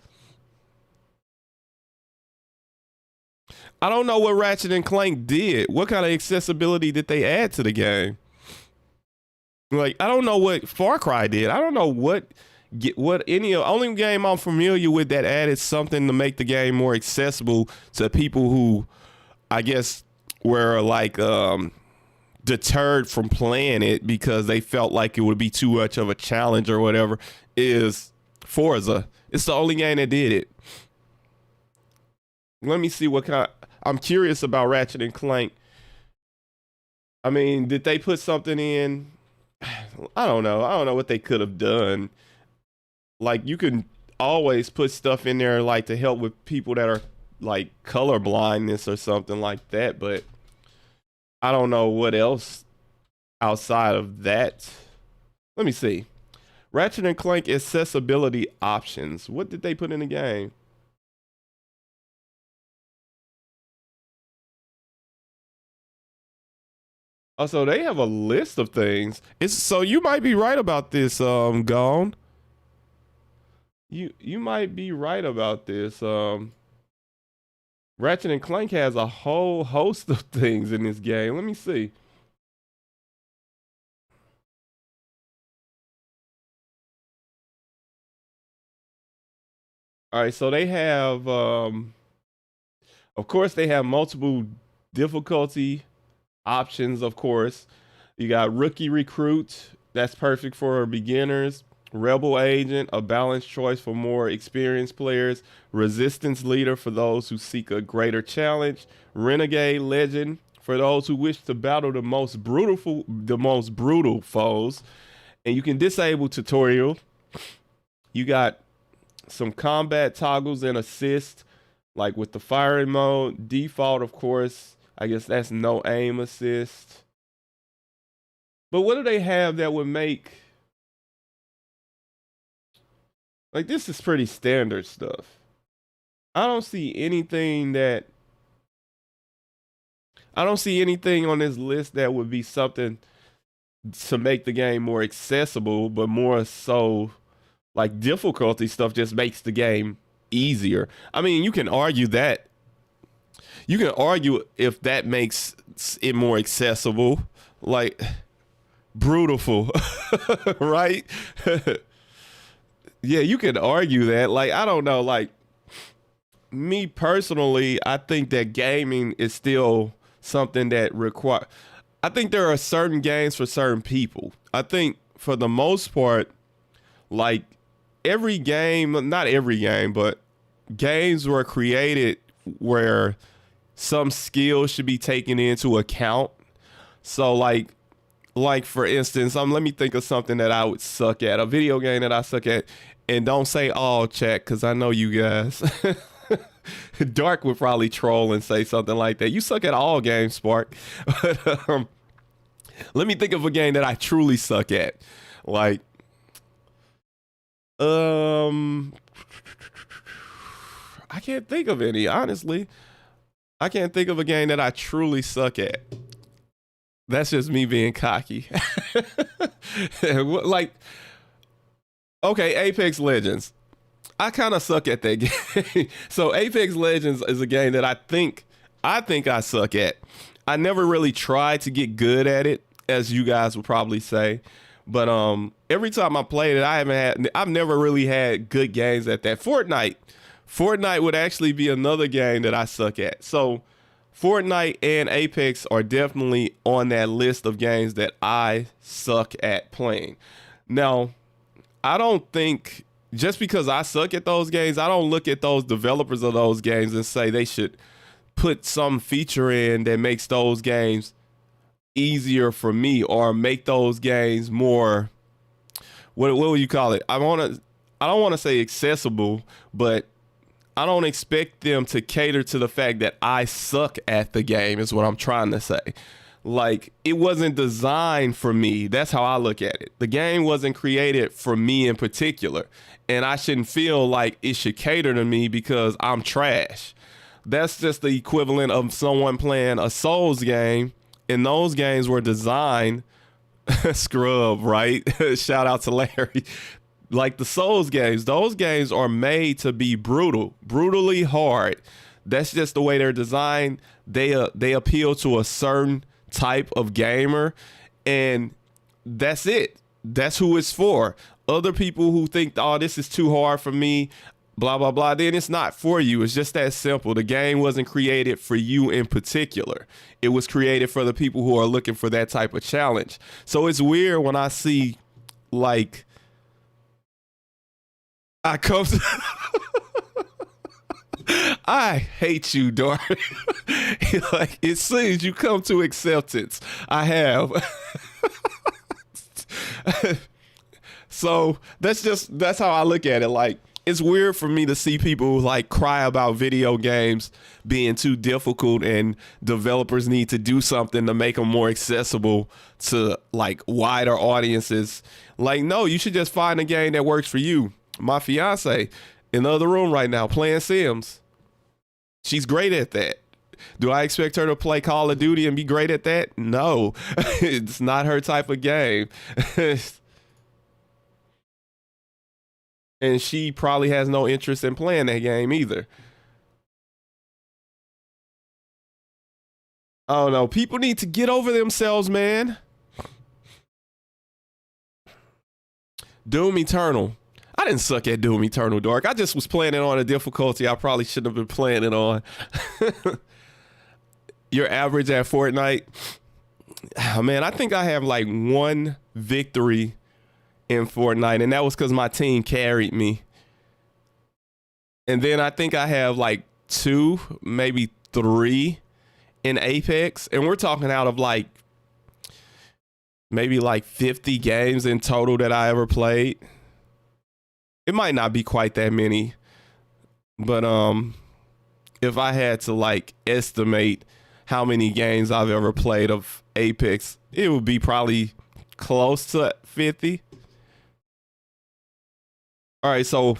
I don't know what Ratchet and Clank did. What kind of accessibility did they add to the game? Like, I don't know what Far Cry did. I don't know what only game I'm familiar with that added something to make the game more accessible to people who, I guess, were like deterred from playing it because they felt like it would be too much of a challenge or whatever, is Forza. It's the only game that did it. Let me see what kind. I'm curious about Ratchet and Clank. I mean, did they put something in? I don't know. I don't know what they could have done. Like, you can always put stuff in there like to help with people that are like color blindness or something like that, but I don't know what else outside of that. Let me see. Ratchet and Clank accessibility options. What did they put in the game? Oh, so they have a list of things. So you might be right about this, Gone. You might be right about this. Ratchet and Clank has a whole host of things in this game. Let me see. All right, so they have, of course, they have multiple difficulty options, of course. You got Rookie Recruit. That's perfect for beginners. Rebel Agent, a balanced choice for more experienced players. Resistance Leader for those who seek a greater challenge. Renegade Legend for those who wish to battle the most brutal foes. And you can disable tutorial. You got some combat toggles and assist, like with the firing mode. Default, of course, I guess that's no aim assist. But what do they have that would make... Like, this is pretty standard stuff. I don't see anything on this list that would be something to make the game more accessible, but more so like difficulty stuff just makes the game easier. I mean, you can argue that. You can argue if that makes it more accessible, like brutal, right? Yeah, you can argue that. Like, I don't know. Like, me personally, I think that gaming is still something that I think there are certain games for certain people. I think for the most part, Like every game, not every game, but games were created where some skills should be taken into account. So like for instance, let me think of something that I would suck at, a video game that I suck at, and don't say all, chat, because I know you guys. Dark would probably troll and say something like that. You suck at all games, Spark. But, let me think of a game that I truly suck at. Like, I can't think of any, honestly. I can't think of a game that I truly suck at. That's just me being cocky. Like, okay, Apex Legends. I kind of suck at that game. So Apex Legends is a game that I think I suck at. I never really tried to get good at it, as you guys would probably say. But every time I played it, I've never really had good games at that. Fortnite would actually be another game that I suck at. So Fortnite and Apex are definitely on that list of games that I suck at playing. Now, I don't think just because I suck at those games, I don't look at those developers of those games and say they should put some feature in that makes those games easier for me or make those games more, what would you call it? I don't want to say accessible, but I don't expect them to cater to the fact that I suck at the game is what I'm trying to say. Like, it wasn't designed for me. That's how I look at it. The game wasn't created for me in particular, and I shouldn't feel like it should cater to me because I'm trash. That's just the equivalent of someone playing a Souls game, and those games were designed scrub, right? Shout out to Larry. Like the Souls games, those games are made to be brutally hard. That's just the way they're designed. They appeal to a certain type of gamer, and that's it. That's who it's for. Other people who think, oh, this is too hard for me, blah, blah, blah, then it's not for you. It's just that simple. The game wasn't created for you in particular. It was created for the people who are looking for that type of challenge. So it's weird when I see, like, I come to I hate you, Dark. Like, as soon as you come to acceptance, I have. So that's how I look at it. Like, it's weird for me to see people like cry about video games being too difficult and developers need to do something to make them more accessible to like wider audiences. Like, no, you should just find a game that works for you. My fiance in the other room right now playing Sims. She's great at that. Do I expect her to play Call of Duty and be great at that? No, it's not her type of game. And she probably has no interest in playing that game either. I don't know. People need to get over themselves, man. Doom Eternal. I didn't suck at Doom Eternal, Dark. I just was playing it on a difficulty I probably shouldn't have been playing it on. Your average at Fortnite? Oh, man, I think I have like one victory in Fortnite, and that was because my team carried me. And then I think I have like 2, maybe 3 in Apex, and we're talking out of like maybe like 50 games in total that I ever played. It might not be quite that many, but if I had to like estimate how many games I've ever played of Apex, it would be probably close to 50. All right, so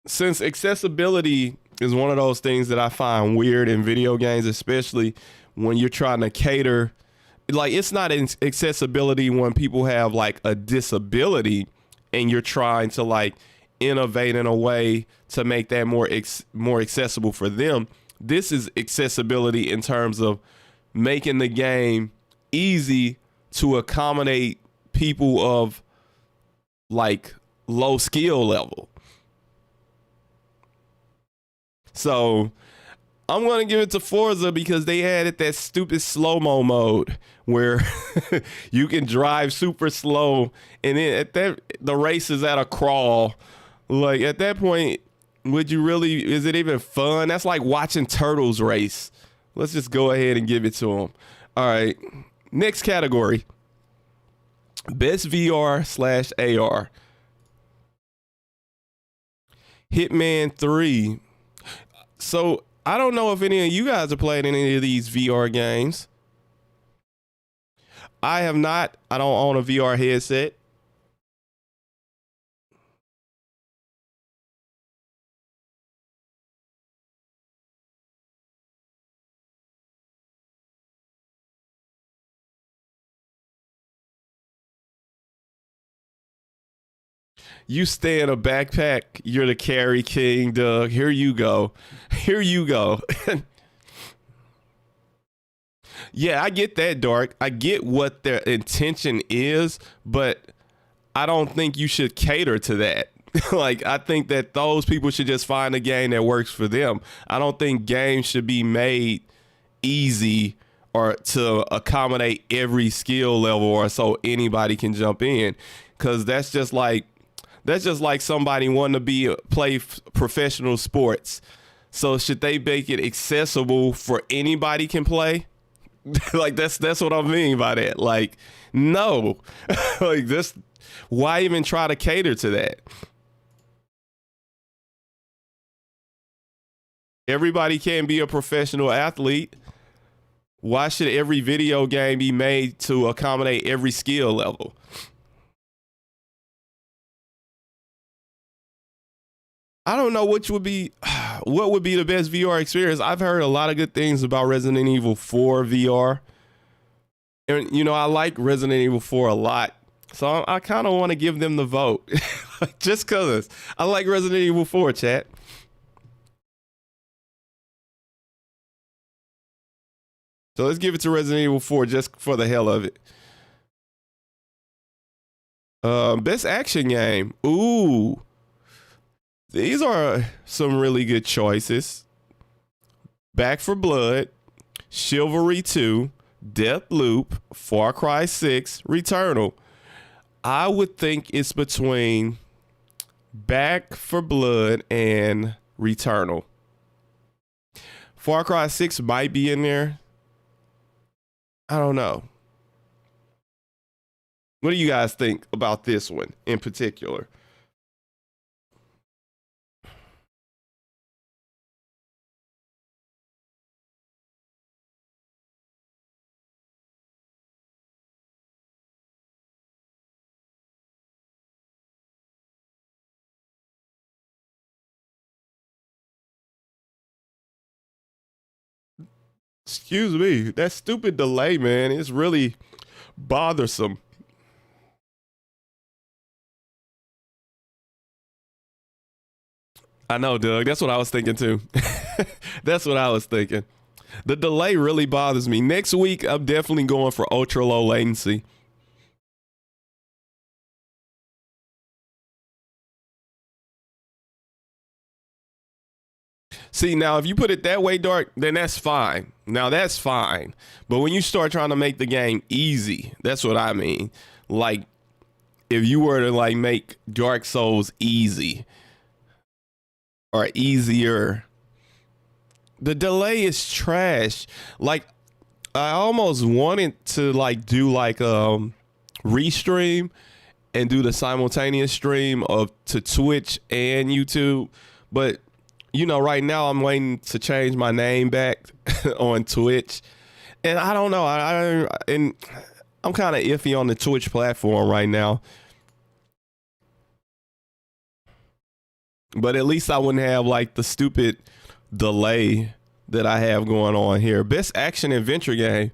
since accessibility is one of those things that I find weird in video games, especially when you're trying to cater, like, it's not accessibility when people have like a disability and you're trying to like innovate in a way to make that more accessible for them. This is accessibility in terms of making the game easy to accommodate people of like low skill level. So I'm going to give it to Forza because they added that stupid slow-mo mode where you can drive super slow, and then at that the race is at a crawl. Like, at that point, is it even fun? That's like watching turtles race. Let's just go ahead and give it to them. All right, next category. Best VR/AR. Hitman 3. So I don't know if any of you guys have played any of these VR games. I have not. I don't own a VR headset. You stay in a backpack. You're the carry king, Doug. Here you go. Here you go. Yeah, I get that, Dark. I get what their intention is, but I don't think you should cater to that. Like, I think that those people should just find a game that works for them. I don't think games should be made easy or to accommodate every skill level or so anybody can jump in, because that's just like somebody wanting to play professional sports. So should they make it accessible for anybody can play? Like, that's what I mean by that. Like, no. Like, this, why even try to cater to that? Everybody can be a professional athlete. Why should every video game be made to accommodate every skill level? I don't know what would be the best VR experience. I've heard a lot of good things about Resident Evil 4 VR. And, you know, I like Resident Evil 4 a lot. So I kind of want to give them the vote. Just because I like Resident Evil 4, chat. So let's give it to Resident Evil 4 just for the hell of it. Best action game. Ooh. These are some really good choices. Back 4 Blood, Chivalry 2, Deathloop, Far Cry 6, Returnal. I would think it's between Back 4 Blood and Returnal. Far Cry 6 might be in there. I don't know. What do you guys think about this one in particular? Excuse me. That stupid delay, man, is really bothersome. I know, Doug. That's what I was thinking too. That's what I was thinking. The delay really bothers me. Next week, I'm definitely going for ultra low latency. See, now if you put it that way, Dark, then that's fine. Now that's fine. But when you start trying to make the game easy, that's what I mean. Like, if you were to like make Dark Souls easy or easier, the delay is trash. Like, I almost wanted to like do like restream and do the simultaneous stream of to Twitch and YouTube, but you know, right now I'm waiting to change my name back on Twitch, and I don't know. And I'm kind of iffy on the Twitch platform right now. But at least I wouldn't have like the stupid delay that I have going on here. Best action adventure game.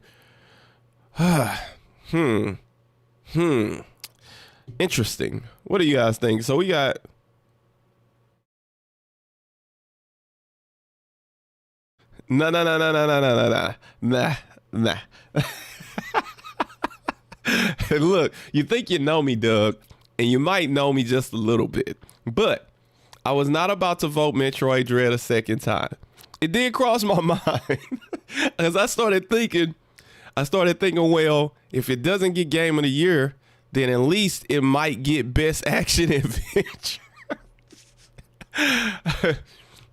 Interesting. What do you guys think? So we got. No. Nah. Look, you think you know me, Doug, and you might know me just a little bit, but I was not about to vote Metroid Dread a second time. It did cross my mind as I started thinking, well, if it doesn't get game of the year, then at least it might get best action adventure.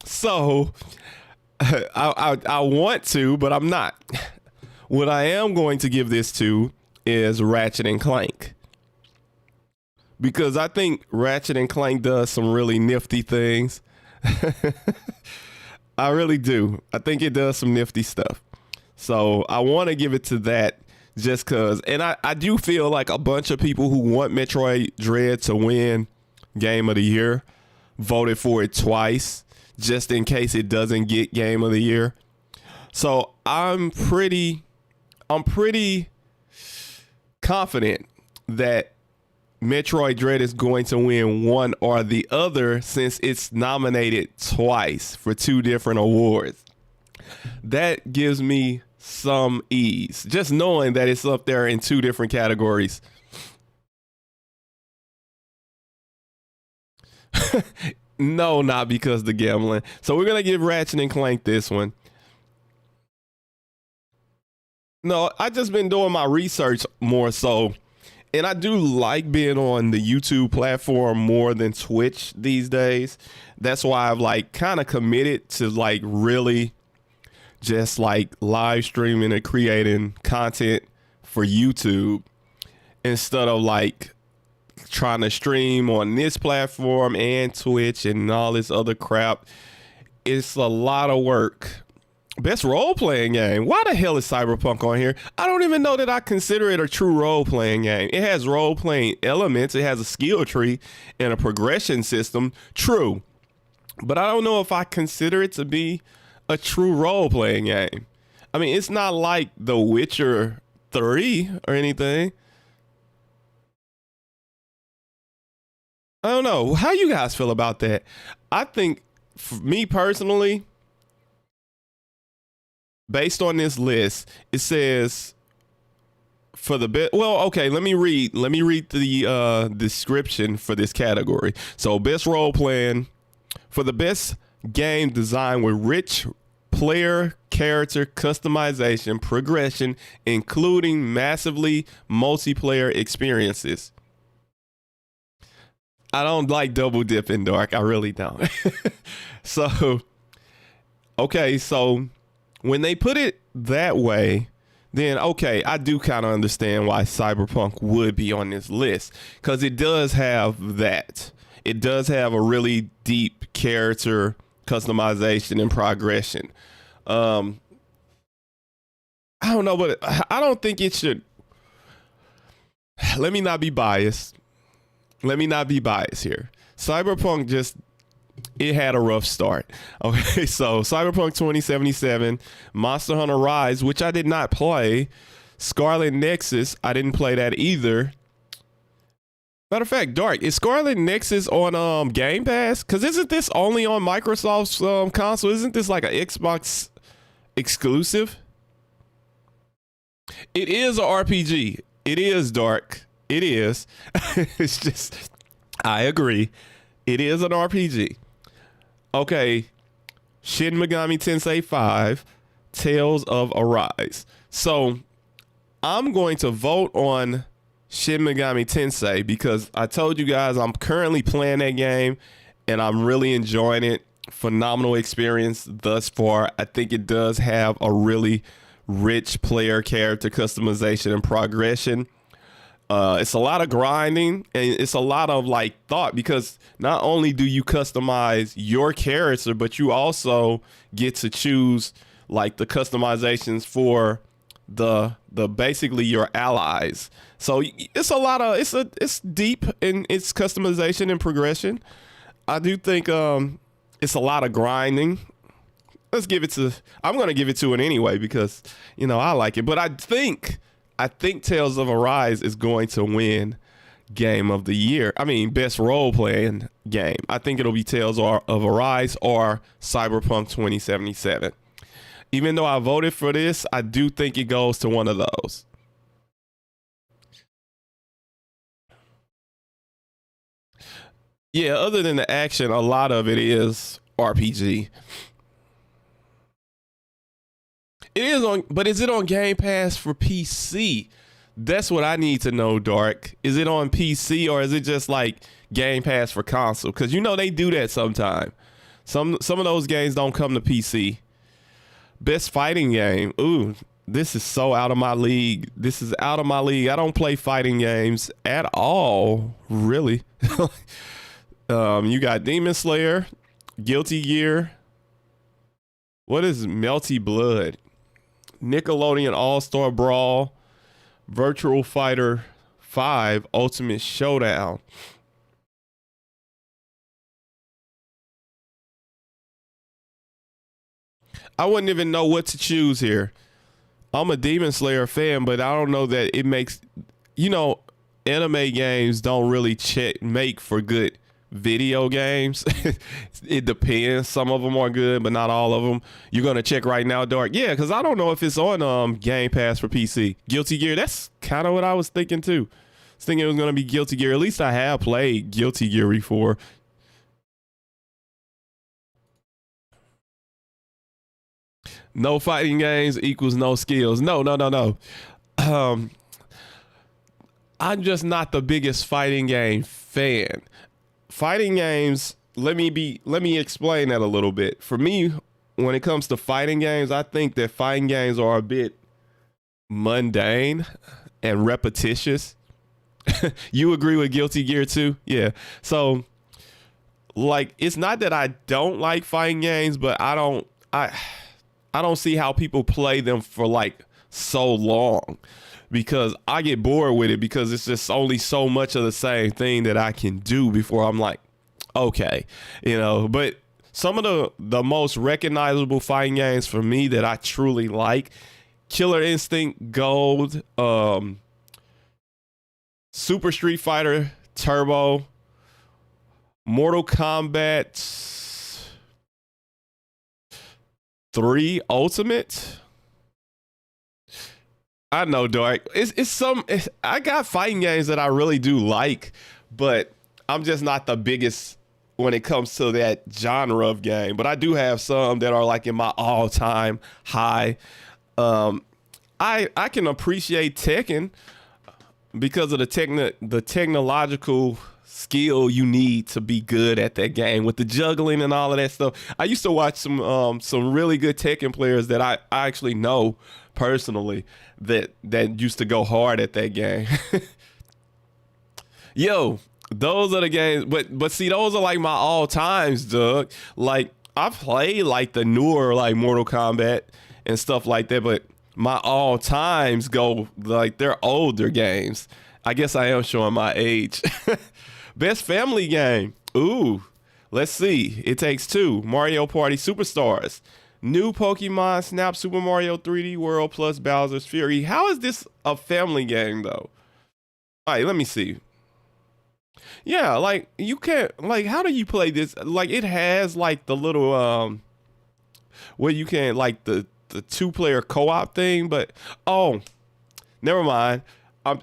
So I want to, but I'm not. What I am going to give this to is Ratchet and Clank. Because I think Ratchet and Clank does some really nifty things. I really do. I think it does some nifty stuff. So I want to give it to that just because. And I do feel like a bunch of people who want Metroid Dread to win Game of the Year voted for it twice just in case it doesn't get Game of the Year. So I'm pretty confident that Metroid Dread is going to win one or the other since it's nominated twice for two different awards. That gives me some ease, just knowing that it's up there in two different categories. No, not because of the gambling. So we're going to give Ratchet and Clank this one. No, I just been doing my research more so. And I do like being on the YouTube platform more than Twitch these days. That's why I've like kind of committed to like really just like live streaming and creating content for YouTube instead of like trying to stream on this platform and Twitch and all this other crap. It's a lot of work. Best role-playing game. Why the hell is Cyberpunk on here? I don't even know that I consider it a true role-playing game. It has role-playing elements. It has a skill tree and a progression system. True. But I don't know if I consider it to be a true role-playing game. I mean, it's not like The Witcher 3 or anything. I don't know. How you guys feel about that? I think, for me personally, based on this list, it says for the best. Well, okay, let me read the description for this category. So, best role playing for the best game design with rich player character customization, progression, including massively multiplayer experiences. I don't like double dipping, Dark. I really don't. So, okay, so when they put it that way, then okay, I do kind of understand why Cyberpunk would be on this list because it does have that. It does have a really deep character customization and progression. I don't know, but I don't think it should. Let me not be biased. Here. Cyberpunk it had a rough start. Okay, so Cyberpunk 2077, Monster Hunter Rise, which I did not play, Scarlet Nexus, I didn't play that either. Matter of fact, Dark, is Scarlet Nexus on Game Pass? Because isn't this only on Microsoft's console? Isn't this like an Xbox exclusive? It is an RPG. It is, Dark. It is. It's just, I agree. It is an RPG. Okay, Shin Megami Tensei 5, Tales of Arise. So, I'm going to vote on Shin Megami Tensei because I told you guys I'm currently playing that game and I'm really enjoying it. Phenomenal experience thus far. I think it does have a really rich player character customization and progression. It's a lot of grinding and it's a lot of like thought because not only do you customize your character, but you also get to choose like the customizations for the basically your allies. So it's a lot of it's deep in its customization and progression. I do think it's a lot of grinding. I'm going to give it to it anyway because I like it, but I think Tales of Arise is going to win Game of the Year. I mean, best role-playing game. I think it'll be Tales of Arise or Cyberpunk 2077. Even though I voted for this, I do think it goes to one of those. Yeah, other than the action, a lot of it is RPG. It is on, but is it on Game Pass for PC? That's what I need to know, Dark. Is it on PC or is it just like Game Pass for console? Because you know they do that sometime. Some of those games don't come to PC. Best fighting game. Ooh, this is so out of my league. This is out of my league. I don't play fighting games at all, really. You got Demon Slayer, Guilty Gear. What is Melty Blood? Nickelodeon All-Star Brawl, Virtual Fighter 5 Ultimate Showdown. I wouldn't even know what to choose here. I'm a Demon Slayer fan, but I don't know that it makes, you know, anime games don't really make for good video games. It depends. Some of them are good, but not all of them. You're going to check right now, Dark? Yeah, because I don't know if it's on Game Pass for PC. Guilty Gear, that's kind of what I was thinking too. I was thinking it was going to be Guilty Gear. At least I have played Guilty Gear before. No fighting games equals no skills. No, no, no, no. Um, I'm just not the biggest fighting game fan. Fighting games, let me explain that a little bit. For me, when it comes to fighting games, I think that fighting games are a bit mundane and repetitious. You agree with Guilty Gear too? Yeah. So like it's not that I don't like fighting games, but I don't see how people play them for like so long because I get bored with it because it's just only so much of the same thing that I can do before I'm like, okay, you know. But some of the most recognizable fighting games for me that I truly like, Killer Instinct Gold, Super Street Fighter Turbo, Mortal Kombat 3 Ultimate. I know, Dark. I got fighting games that I really do like, but I'm just not the biggest when it comes to that genre of game. But I do have some that are like in my all-time high. I can appreciate Tekken because of the technological skill you need to be good at that game with the juggling and all of that stuff. I used to watch some really good Tekken players that I actually know personally that used to go hard at that game. Yo, those are the games, but see, those are like my all times, Doug. Like I play like the newer like Mortal Kombat and stuff like that, but my all times go like they're older games. I guess I am showing my age. Best family game. Ooh, let's see. It Takes Two, Mario Party Superstars, New Pokemon Snap, Super Mario 3D World plus Bowser's Fury. How is this a family game though? All right, let me see. Yeah, like you can't like how do you play this? Like it has like the little where you can like the two-player co-op thing, but oh, never mind.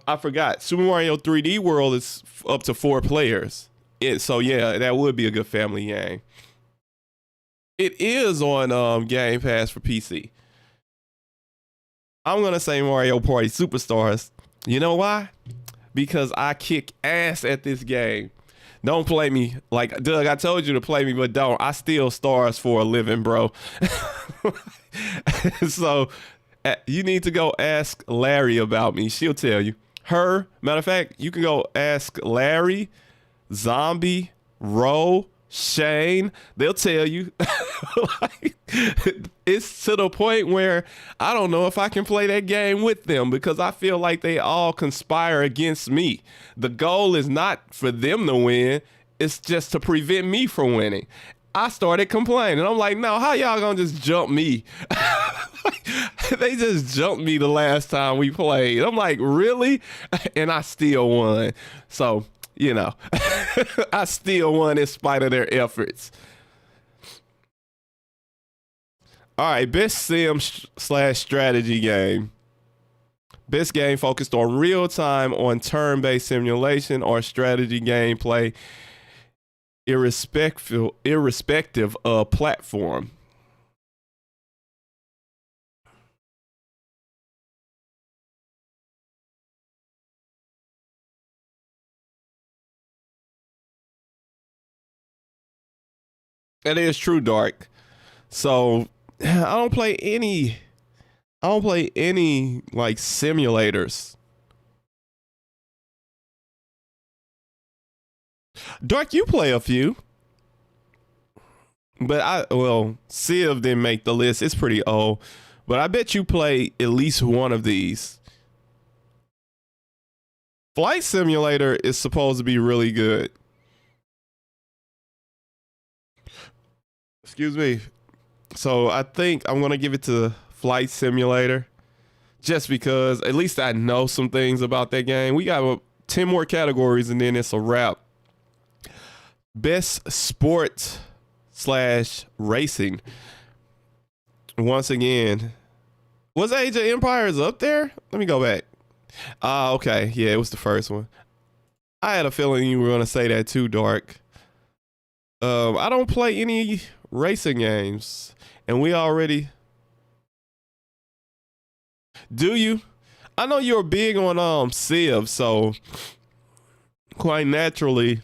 I forgot. Super Mario 3D World is up to 4 players. So yeah, that would be a good family game. It is on Game Pass for PC. I'm gonna say Mario Party Superstars. You know why? Because I kick ass at this game. Don't play me. Like, Doug, I told you to play me, but don't. I steal stars for a living, bro. So you need to go ask Larry about me. She'll tell you. Matter of fact, you can go ask Larry, Zombie, Ro, Shane. They'll tell you. Like, it's to the point where I don't know if I can play that game with them because I feel like they all conspire against me. The goal is not for them to win. It's just to prevent me from winning. I started complaining. I'm like, no, how y'all gonna just jump me? They just jumped me the last time we played. I'm like, really? And I still won. So, you know, I still won in spite of their efforts. All right, best sim/strategy game. Best game focused on real time, on turn-based simulation or strategy gameplay, irrespective of platform. That is true, Dark. So I don't play any like simulators. Dark, you play a few. But Civ didn't make the list. It's pretty old. But I bet you play at least one of these. Flight Simulator is supposed to be really good. Excuse me. So I think I'm going to give it to Flight Simulator just because at least I know some things about that game. We got 10 more categories and then it's a wrap. Best sport / racing. Once again, was Age of Empires up there? Let me go back. Okay. Yeah, it was the first one. I had a feeling you were going to say that too, Dark. I don't play any racing games. And we already... Do you? I know you're big on Civ, so quite naturally,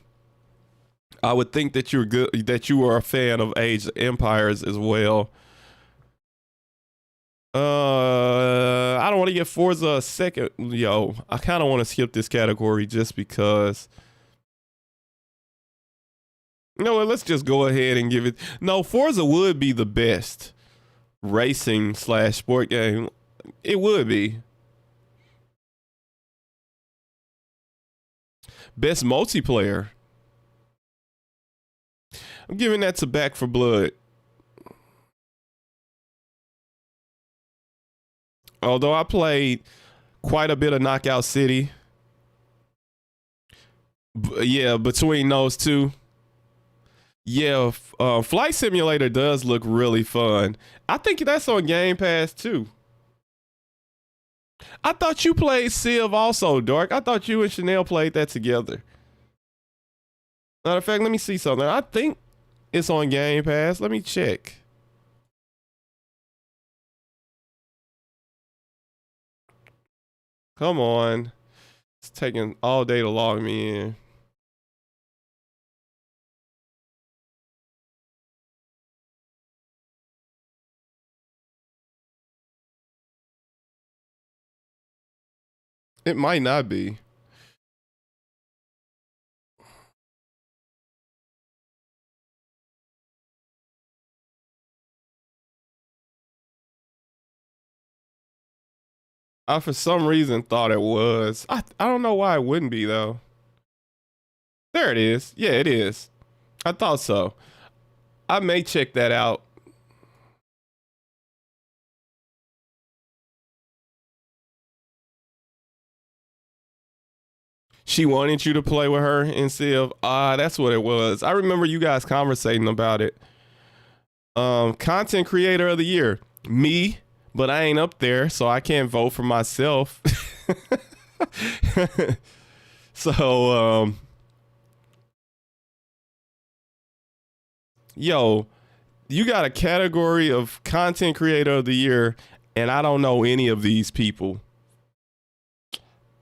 I would think that you're good, that you are a fan of Age of Empires as well. I don't want to get Forza a second. Yo, I kind of want to skip this category just because. You know what? Let's just go ahead and give it. No, Forza would be the best racing / sport game. It would be. Best multiplayer. I'm giving that to Back for Blood. Although I played quite a bit of Knockout City. Yeah, between those two. Yeah, Flight Simulator does look really fun. I think that's on Game Pass too. I thought you played Civ also, Dark. I thought you and Chanel played that together. Matter of fact, let me see something. I think it's on Game Pass. Let me check. Come on. It's taking all day to log me in. It might not be. I for some reason thought it was. I don't know why it wouldn't be though. There it is. Yeah, it is. I thought so. I may check that out. She wanted you to play with her in Civ. That's what it was. I remember you guys conversating about it. Content creator of the year. Me, but I ain't up there, so I can't vote for myself. So, yo, you got a category of content creator of the year, and I don't know any of these people.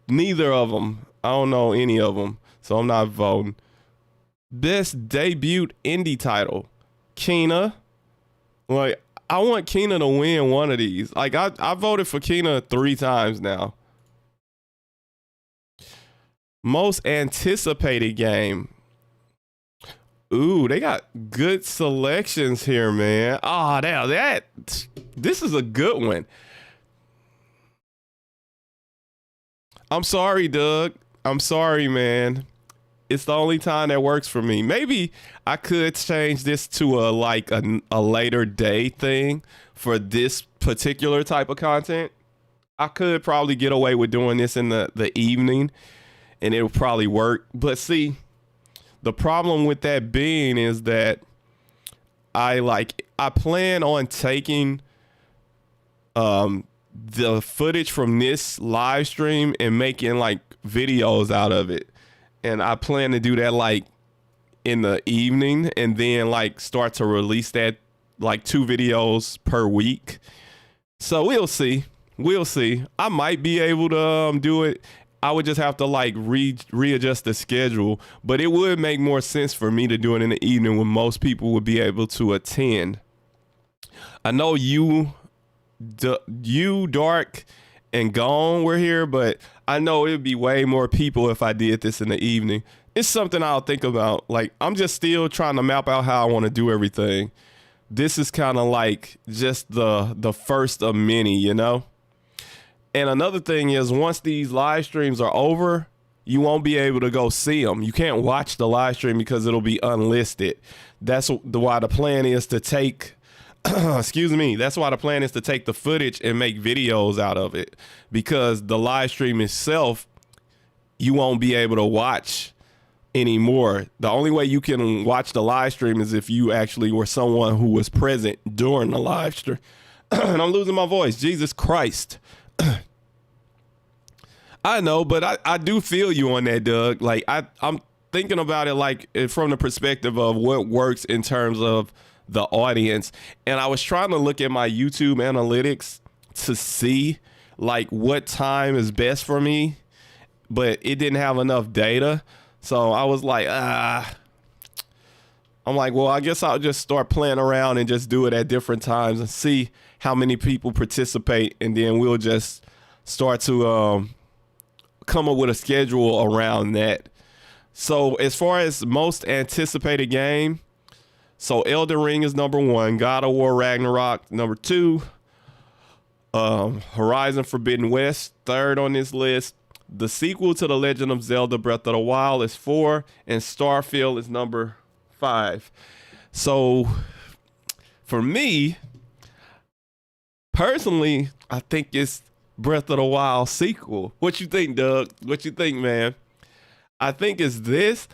Neither of them. I don't know any of them, so I'm not voting. Best debut indie title. Kena. Like, I want Kena to win one of these. Like, I voted for Kena 3 times now. Most anticipated game. Ooh, they got good selections here, man. Oh, this is a good one. I'm sorry, Doug. I'm sorry, man. It's the only time that works for me. Maybe I could change this to a later day thing for this particular type of content. I could probably get away with doing this in the evening and it would probably work. But see, the problem with that being is that I plan on taking the footage from this live stream and making like videos out of it. And I plan to do that like in the evening and then like start to release that like 2 videos per week. So we'll see. We'll see. I might be able to do it. I would just have to like readjust the schedule, but it would make more sense for me to do it in the evening when most people would be able to attend. I know you, Dark, and Gone were here, but I know it'd be way more people if I did this in the evening. It's something I'll think about. Like, I'm just still trying to map out how I want to do everything. This is kind of like just the first of many, you know? And another thing is, once these live streams are over, you won't be able to go see them. You can't watch the live stream because it'll be unlisted. That's why the plan is to take, excuse me, that's why the plan is to take the footage and make videos out of it, because the live stream itself, you won't be able to watch anymore. The only way you can watch the live stream is if you actually were someone who was present during the live stream. And I'm losing my voice. Jesus Christ. I know, but I do feel you on that, Doug. Like, I'm thinking about it like from the perspective of what works in terms of the audience. And I was trying to look at my YouTube analytics to see like what time is best for me, but it didn't have enough data. So I was like, I'm like, well, I guess I'll just start playing around and just do it at different times and see how many people participate. And then we'll just start to come up with a schedule around that. So as far as most anticipated game, so Elden Ring is number 1, God of War Ragnarok number 2, Horizon Forbidden West 3rd on this list. The sequel to The Legend of Zelda Breath of the Wild is 4, and Starfield is number 5. So for me, personally, I think it's Breath of the Wild sequel. What you think, Doug? What you think, man? I think it's this,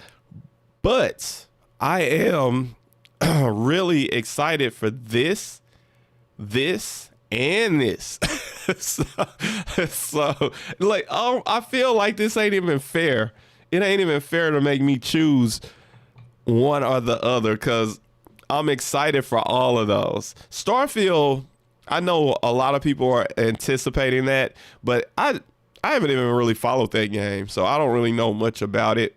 but I am really excited for this, and this. so like, I feel like this ain't even fair. It ain't even fair to make me choose one or the other, because I'm excited for all of those. Starfield, I know a lot of people are anticipating that, but I haven't even really followed that game, so I don't really know much about it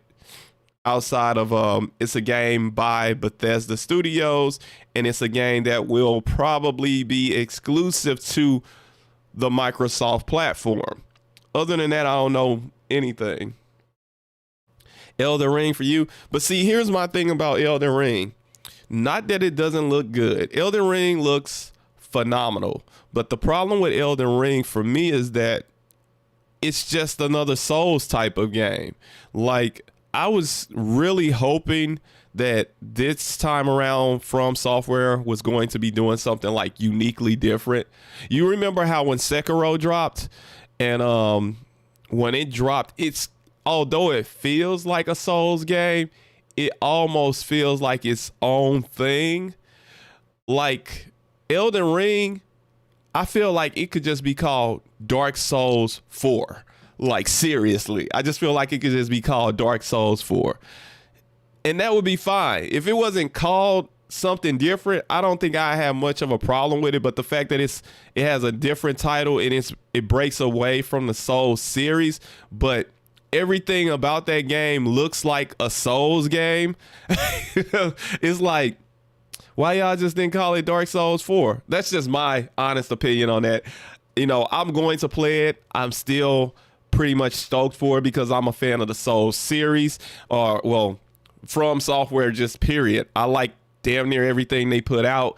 outside of it's a game by Bethesda Studios, and it's a game that will probably be exclusive to the Microsoft platform. Other than that, I don't know anything. Elden Ring for you. But see, here's my thing about Elden Ring. Not that it doesn't look good. Elden Ring looks phenomenal. But the problem with Elden Ring for me is that it's just another Souls type of game. Like, I was really hoping that this time around From Software was going to be doing something like uniquely different. You remember how when Sekiro dropped, and when it dropped, it's, although it feels like a Souls game, it almost feels like its own thing. Like Elden Ring, I feel like it could just be called Dark Souls 4. Like, seriously, I just feel like it could just be called Dark Souls 4. And that would be fine. If it wasn't called something different, I don't think I have much of a problem with it. But the fact that it has a different title and it breaks away from the Souls series, but everything about that game looks like a Souls game. It's like, why y'all just didn't call it Dark Souls 4? That's just my honest opinion on that. You know, I'm going to play it. I'm still pretty much stoked for it because I'm a fan of the Souls series, or, well, From Software, just period. I like damn near everything they put out.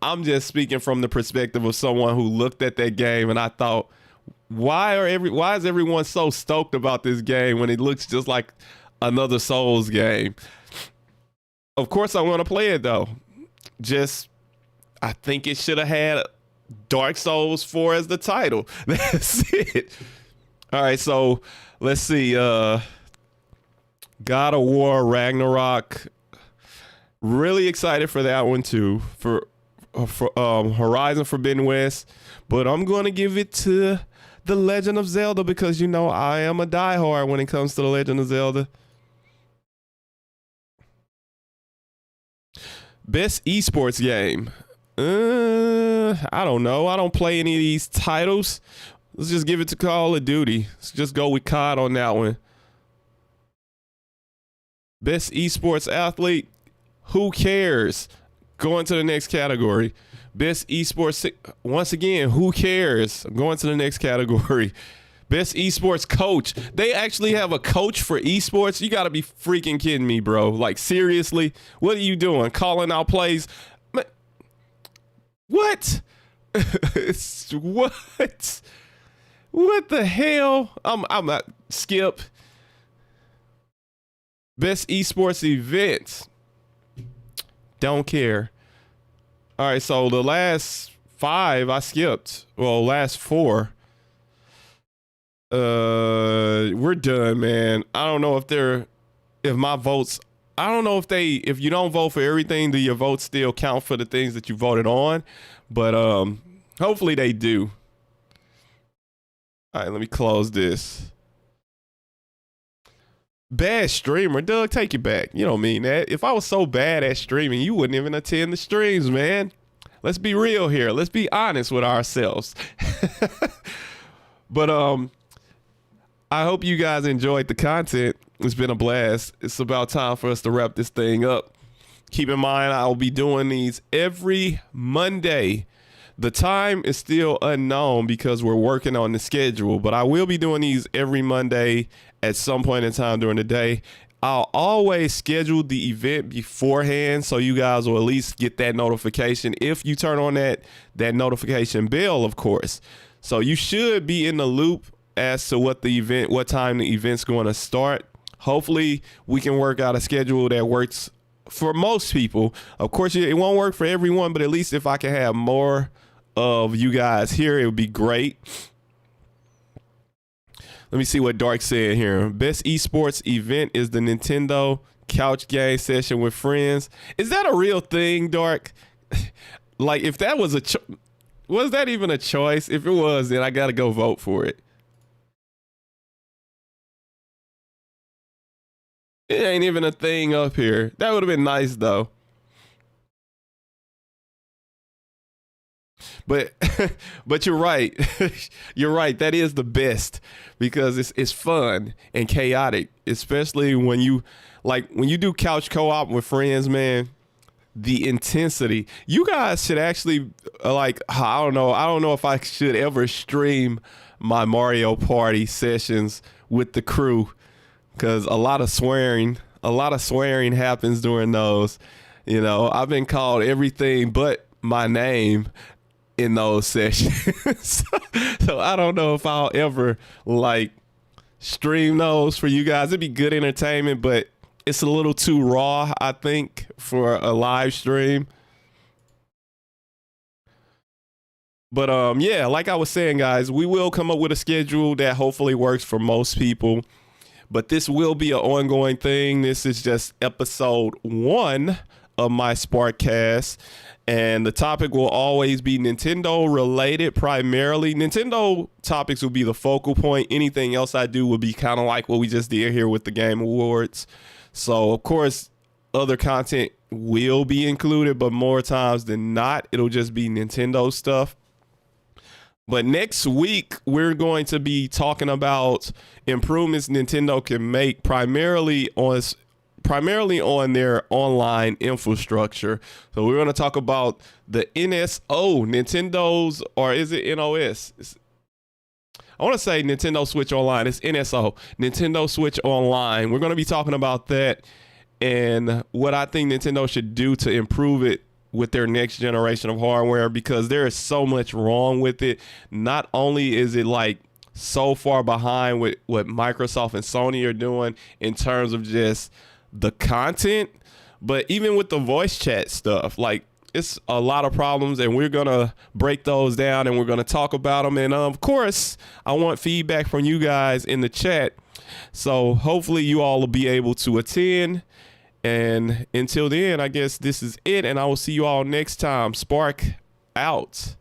I'm just speaking from the perspective of someone who looked at that game and I thought, why is everyone so stoked about this game when it looks just like another Souls game? Of course I want to play it though. Just, I think it should have had Dark Souls 4 as the title. That's it. All right, so let's see. God of War Ragnarok. Really excited for that one too. For Horizon Forbidden West, but I'm going to give it to The Legend of Zelda because, you know, I am a diehard when it comes to The Legend of Zelda. Best esports game. I don't know. I don't play any of these titles. Let's just give it to Call of Duty. Let's just go with COD on that one. Best esports athlete. Who cares? Going to the next category. Best esports. Once again, who cares? Going to the next category. Best esports coach. They actually have a coach for esports. You got to be freaking kidding me, bro. Like, seriously? What are you doing? Calling out plays? What? What? What the hell? I'm not. Skip. Best esports events. Don't care. All right, so the last 5 I skipped. Well, last 4. We're done, man. I don't know if my votes, I don't know if you don't vote for everything, do your votes still count for the things that you voted on? But hopefully they do. All right, let me close this. Bad streamer. Doug, take it back. You don't mean that. If I was so bad at streaming, you wouldn't even attend the streams, man. Let's be real here. Let's be honest with ourselves. But I hope you guys enjoyed the content. It's been a blast. It's about time for us to wrap this thing up. Keep in mind, I'll be doing these every Monday. The time is still unknown because we're working on the schedule, but I will be doing these every Monday at some point in time during the day. I'll always schedule the event beforehand so you guys will at least get that notification if you turn on that notification bell, of course. So you should be in the loop as to what time the event's going to start. Hopefully we can work out a schedule that works for most people. Of course, it won't work for everyone, but at least if I can have more of you guys here, it would be great. Let me see what Dark said here. Best esports event is the Nintendo couch game session with friends. Is that a real thing, Dark? Like, if that was was that even a choice? If it was, then I got to go vote for it. It ain't even a thing up here. That would have been nice, though. But but you're right. You're right. That is the best because it's fun and chaotic, especially when you do couch co-op with friends, man. The intensity. You guys should actually I don't know if I should ever stream my Mario Party sessions with the crew because a lot of swearing happens during those. You know, I've been called everything but my name in those sessions. So I don't know if I'll ever stream those for you guys. It'd be good entertainment, but it's a little too raw, I think, for a live stream. But yeah, like I was saying, guys, we will come up with a schedule that hopefully works for most people. But this will be an ongoing thing. This is just episode 1 of my Sparkcast. And the topic will always be Nintendo related primarily. Nintendo topics will be the focal point. Anything else I do will be kind of like what we just did here with the Game Awards. So, of course, other content will be included, but more times than not, it'll just be Nintendo stuff. But next week, we're going to be talking about improvements Nintendo can make primarily on their online infrastructure. So we're going to talk about the NSO, Nintendo's, or is it NOS? I want to say Nintendo Switch Online. It's NSO, Nintendo Switch Online. We're going to be talking about that and what I think Nintendo should do to improve it with their next generation of hardware, because there is so much wrong with it. Not only is it so far behind with what Microsoft and Sony are doing in terms of just the content, but even with the voice chat stuff, it's a lot of problems, and we're gonna break those down and we're gonna talk about them. And of course, I want feedback from you guys in the chat, so hopefully you all will be able to attend. And until then, I guess this is it, and I will see you all next time. Spark out.